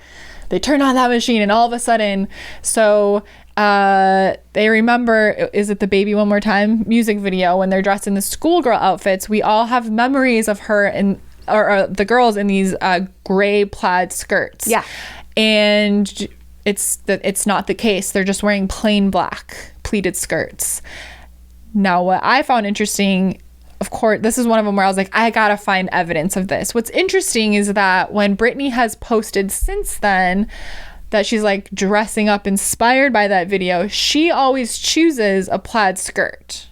they turned on that machine and all of a sudden, so they remember, is it the Baby One More Time music video when they're dressed in the schoolgirl outfits? We all have memories of her or the girls in these gray plaid skirts. Yeah, and it's not the case. They're just wearing plain black pleated skirts. Now, what I found interesting, of course, this is one of them where I was like, I gotta find evidence of this. What's interesting is that when Britney has posted since then that she's like dressing up inspired by that video, she always chooses a plaid skirt.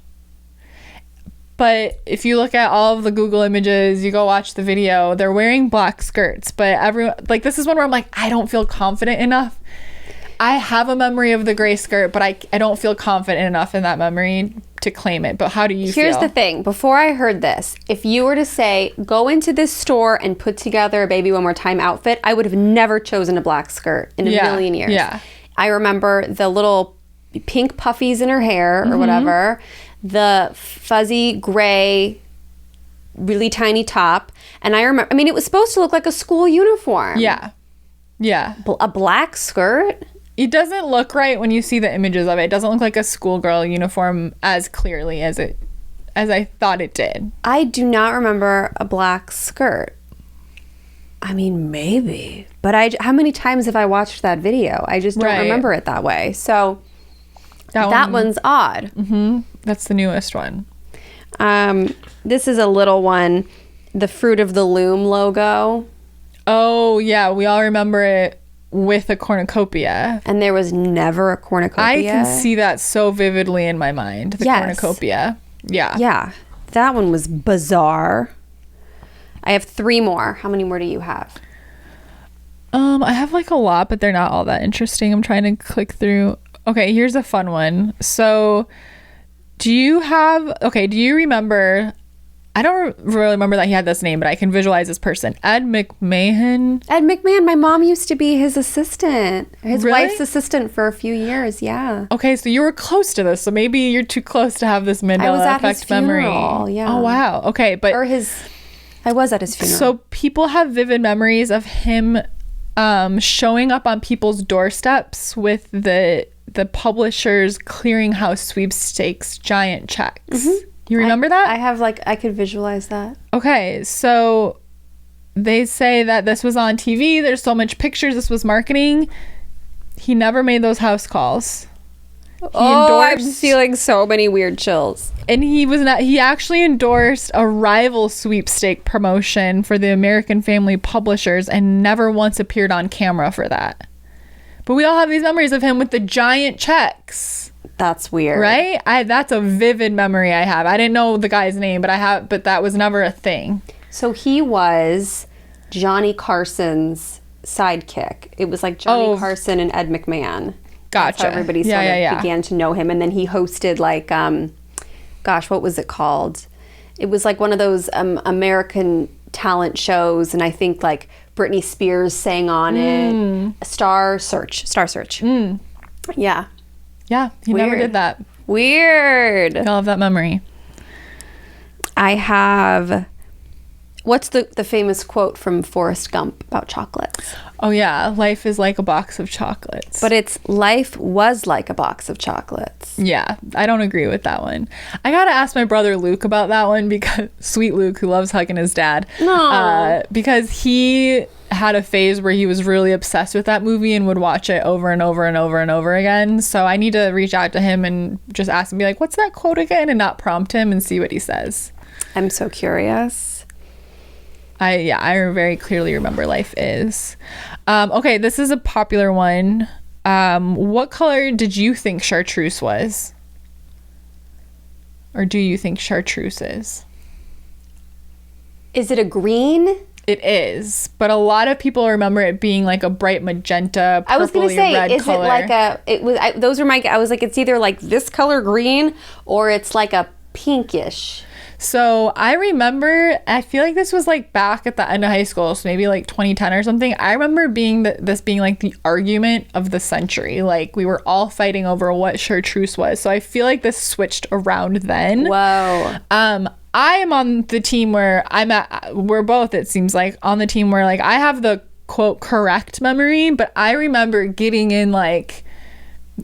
But if you look at all of the Google images, you go watch the video, they're wearing black skirts. But everyone, like, this is one where I'm like, I don't feel confident enough. I have a memory of the gray skirt, but I don't feel confident enough in that memory to claim it. But how do you feel? Here's the thing. Before I heard this, if you were to say, go into this store and put together a Baby One More Time outfit, I would have never chosen a black skirt in a million years. Yeah. I remember the little pink puffies in her hair or whatever, the fuzzy gray, really tiny top. And I mean, it was supposed to look like a school uniform. Yeah. Yeah. A black skirt? It doesn't look right when you see the images of it. It doesn't look like a schoolgirl uniform as clearly as I thought it did. I do not remember a black skirt. I mean, maybe. But how many times have I watched that video? I just don't remember it that way. So that one's odd. That's the newest one. This is a little one. The Fruit of the Loom logo. Oh, yeah. We all remember it with a cornucopia. And there was never a cornucopia. I can see that so vividly in my mind. The cornucopia. Yeah. Yeah. That one was bizarre. I have 3 more. How many more do you have? I have like a lot, but they're not all that interesting. I'm trying to click through. Okay, here's a fun one. So, do you remember, I don't really remember that he had this name, but I can visualize this person. Ed McMahon. Ed McMahon. My mom used to be his assistant. His Really? wife's assistant for a few years. Yeah. Okay, so you were close to this. So maybe you're too close to have this Mandela effect memory. Funeral, yeah. Oh, wow. Okay, but I was at his funeral. so people have vivid memories of him showing up on people's doorsteps with the publisher's clearinghouse sweepstakes giant checks. Mm-hmm. You remember that? I have I could visualize that. Okay, so they say that this was on TV. There's so much pictures. This was marketing. He never made those house calls. I'm feeling so many weird chills. And he actually endorsed a rival sweepstake promotion for the American Family Publishers and never once appeared on camera for that. But we all have these memories of him with the giant checks. That's weird. Right? That's a vivid memory I have. I didn't know the guy's name, but that was never a thing. So he was Johnny Carson's sidekick. It was like Johnny Carson and Ed McMahon. Gotcha. That's how everybody sort of began to know him. And then he hosted what was it called? It was like one of those American talent shows. And I think like Britney Spears sang on it. Star Search. Yeah. Yeah, he never did that. Weird. I love that memory. I have... What's the famous quote from Forrest Gump about chocolates? Oh, yeah. Life is like a box of chocolates. But it's life was like a box of chocolates. Yeah, I don't agree with that one. I got to ask my brother Luke about that one because sweet Luke, who loves hugging his dad. Because he had a phase where he was really obsessed with that movie and would watch it over and over and over and over again. So I need to reach out to him and just ask him, be like, what's that quote again? And not prompt him and see what he says. I'm so curious. I very clearly remember life is. Okay, this is a popular one. What color did you think chartreuse was? Or do you think chartreuse is? Is it a green? It is, but a lot of people remember it being like a bright magenta, purpley, I was going to say, red is color. it like I was like, it's either like this color green or it's like a pinkish. So I remember, I feel like this was like back at the end of high school, so maybe like 2010 or something. I remember this being like the argument of the century. Like we were all fighting over what chartreuse was. So I feel like this switched around then. Whoa. I am on the team where we're both, it seems like, on the team where like I have the quote correct memory, but I remember getting in like,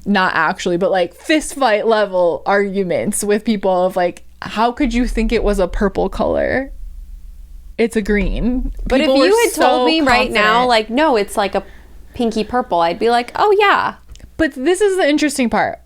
not actually, but like fist fight level arguments with people of like, how could you think it was a purple color? It's a green. But if you had told me right now, like, no, it's like a pinky purple, I'd be like, oh yeah. But this is the interesting part.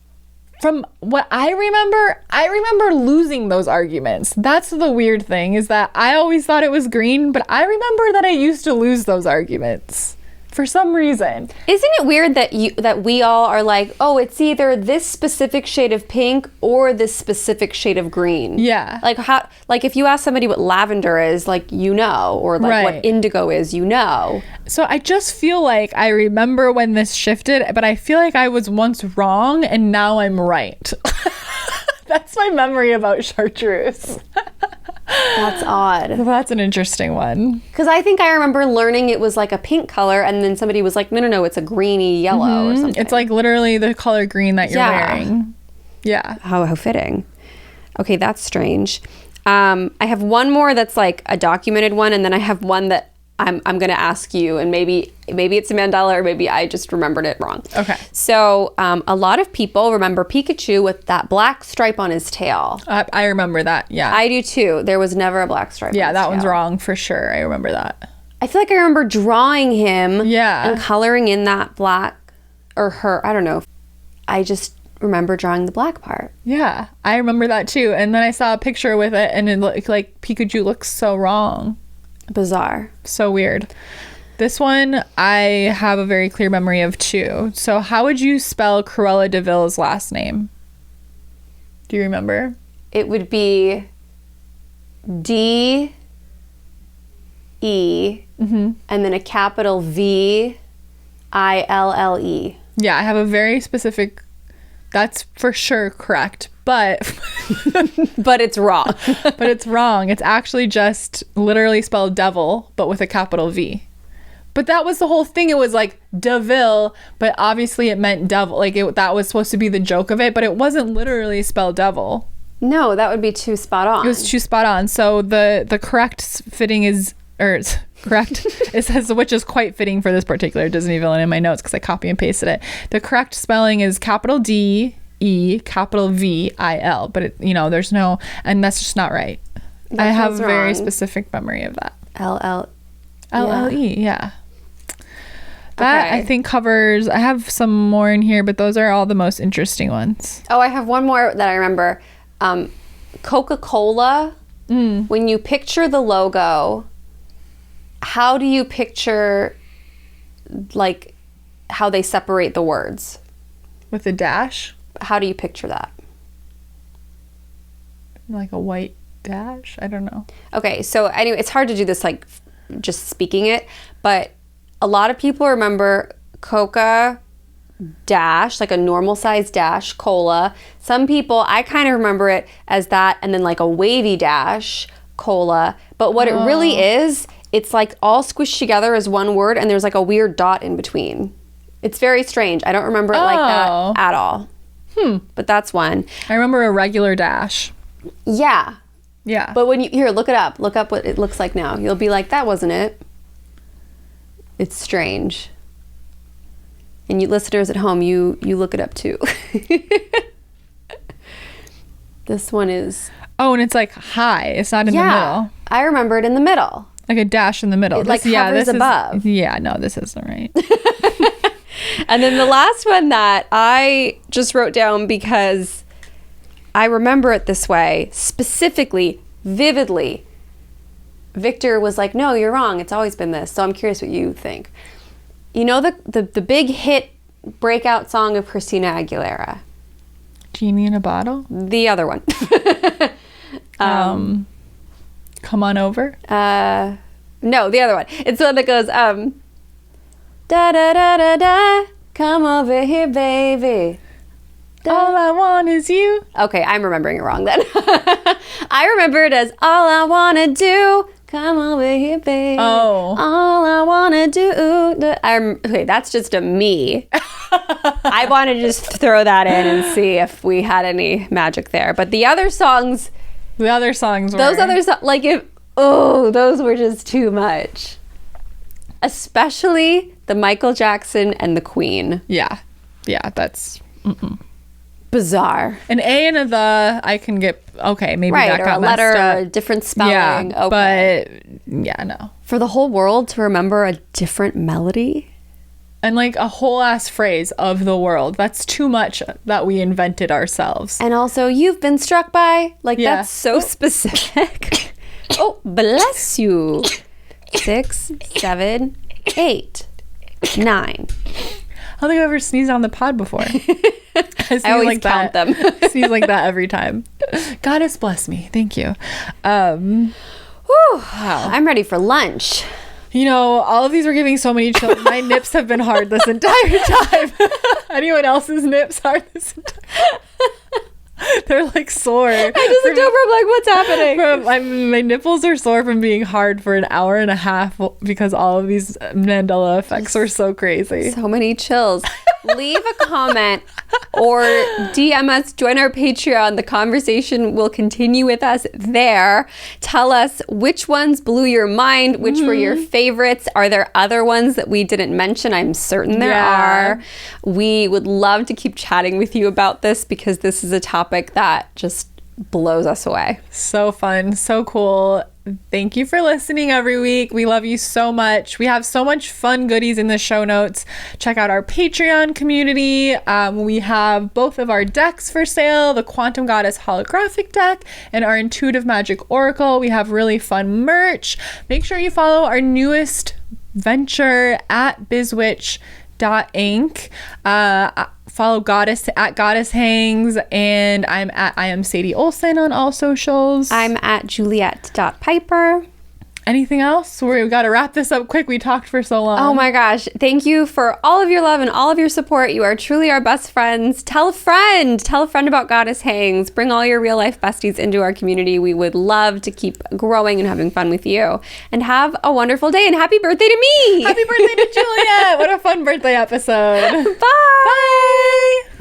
From what I remember losing those arguments. That's the weird thing, is that I always thought it was green, but I remember that I used to lose those arguments. For some reason. Isn't it weird that we all are like, oh, it's either this specific shade of pink or this specific shade of green? Yeah. Like if you ask somebody what lavender is, like, you know, or like what indigo is, you know. So I just feel like I remember when this shifted, but I feel like I was once wrong and now I'm right. That's my memory about chartreuse. That's odd. That's an interesting one. Because I think I remember learning it was like a pink color, and then somebody was like, no, it's a greeny yellow or something. It's like literally the color green that you're wearing. Yeah. How fitting. Okay, that's strange. I have one more that's like a documented one, and then I have one that I'm going to ask you, and maybe it's a Mandela, or maybe I just remembered it wrong. Okay. So a lot of people remember Pikachu with that black stripe on his tail. I remember that, yeah. I do too. There was never a black stripe on his tail. Yeah, that one's wrong for sure. I remember that. I feel like I remember drawing him and coloring in that black, or her, I don't know. I just remember drawing the black part. Yeah, I remember that too. And then I saw a picture with it, and it looked like Pikachu looks so wrong. Bizarre. So weird. This one, I have a very clear memory of too. So how would you spell Cruella de Vil's last name? Do you remember? It would be D-E and then a capital V-I-L-L-E. Yeah, I have a very specific, that's for sure correct, but But it's wrong. but it's wrong. It's actually just literally spelled devil, but with a capital V. But that was the whole thing. It was like DeVille, but obviously it meant devil. Like that was supposed to be the joke of it, but it wasn't literally spelled devil. No, that would be too spot on. It was too spot on. So the correct fitting is, or it's correct, it says, which is quite fitting for this particular Disney villain in my notes because I copy and pasted it. The correct spelling is capital D, E, capital V, I, L. But it, there's no, and that's just not right. I have a very specific memory of that. L-L-E, yeah. That Okay. I think covers, I have some more in here, but those are all the most interesting ones. Oh, I have one more that I remember. Coca-Cola, when you picture the logo, how do you picture, like, how they separate the words? With a dash? How do you picture that? Like a white dash? I don't know. Okay, so anyway, it's hard to do this, like, just speaking it, but a lot of people remember Coca dash, like a normal size dash, cola. Some people, I kind of remember it as that and then like a wavy dash, cola. But what it really is, it's like all squished together as one word and there's like a weird dot in between. It's very strange. I don't remember it like that at all. But that's one. I remember a regular dash. Yeah. Yeah. But when you, here, look it up. Look up what it looks like now. You'll be like, that wasn't it. It's strange. And you listeners at home, you look it up too. This one is... Oh, and it's like high. It's not in the middle. I remember it in the middle. Like a dash in the middle. It like hovers above. No, this isn't right. And then the last one that I just wrote down because I remember it this way, specifically, vividly. Victor was like, no, you're wrong. It's always been this. So I'm curious what you think. You know the big hit breakout song of Christina Aguilera? Genie in a bottle? The other one. Come on over? No, the other one. It's the one that goes, da da da da da, come over here, baby. All I want is you. Okay, I'm remembering it wrong then. I remember it as all I wanna do, come over here, baby. Oh. All I wanna do. Okay, that's just a me. I want to just throw that in and see if we had any magic there. But the other songs. The other songs were... Those other songs, like those were just too much. Especially the Michael Jackson and the Queen. Yeah. Yeah, that's... Bizarre. An A and a the, I can get... Okay, maybe Right, that or got a letter messed up. or a different spelling. Yeah, okay. but... Yeah, no. For the whole world to remember a different melody? And like a whole ass phrase of the world. That's too much that we invented ourselves. And also, you've been struck by... Like, Yeah. that's so specific. Oh, bless you. 6, 7, 8, 9. I don't think I've ever sneezed on the pod before. I always like count that. them. I sneeze like that every time. Goddess bless me. Thank you. Whew, Wow. I'm ready for lunch. All of these were giving so many chills. My nips have been hard this entire time. Anyone else's nips hard this entire They're like sore. I just looked over, I'm like, what's happening? My nipples are sore from being hard for an hour and a half because all of these Mandela effects were so crazy. So many chills. Leave a comment or DM us, join our Patreon. The conversation will continue with us there. Tell us which ones blew your mind, which were your favorites. Are there other ones that we didn't mention? I'm certain there are. We would love to keep chatting with you about this because this is a topic that just blows us away. So fun, so cool. Thank you for listening every week. We love you so much. We have so much fun goodies in the show notes. Check out our Patreon community. We have both of our decks for sale, the Quantum Goddess holographic deck and our Intuitive Magic Oracle. We have really fun merch. Make sure you follow our newest venture at bizwitch.inc. Follow Goddess at Goddess Hangs, and I am Sadie Olson on all socials. I'm at Juliet.Piper. Anything else? We got to wrap this up quick. We talked for so long. Oh my gosh. Thank you for all of your love and all of your support. You are truly our best friends. Tell a friend. Tell a friend about Goddess Hangs. Bring all your real life besties into our community. We would love to keep growing and having fun with you. And have a wonderful day, and happy birthday to me. Happy birthday to Juliet. What a fun birthday episode. Bye. Bye.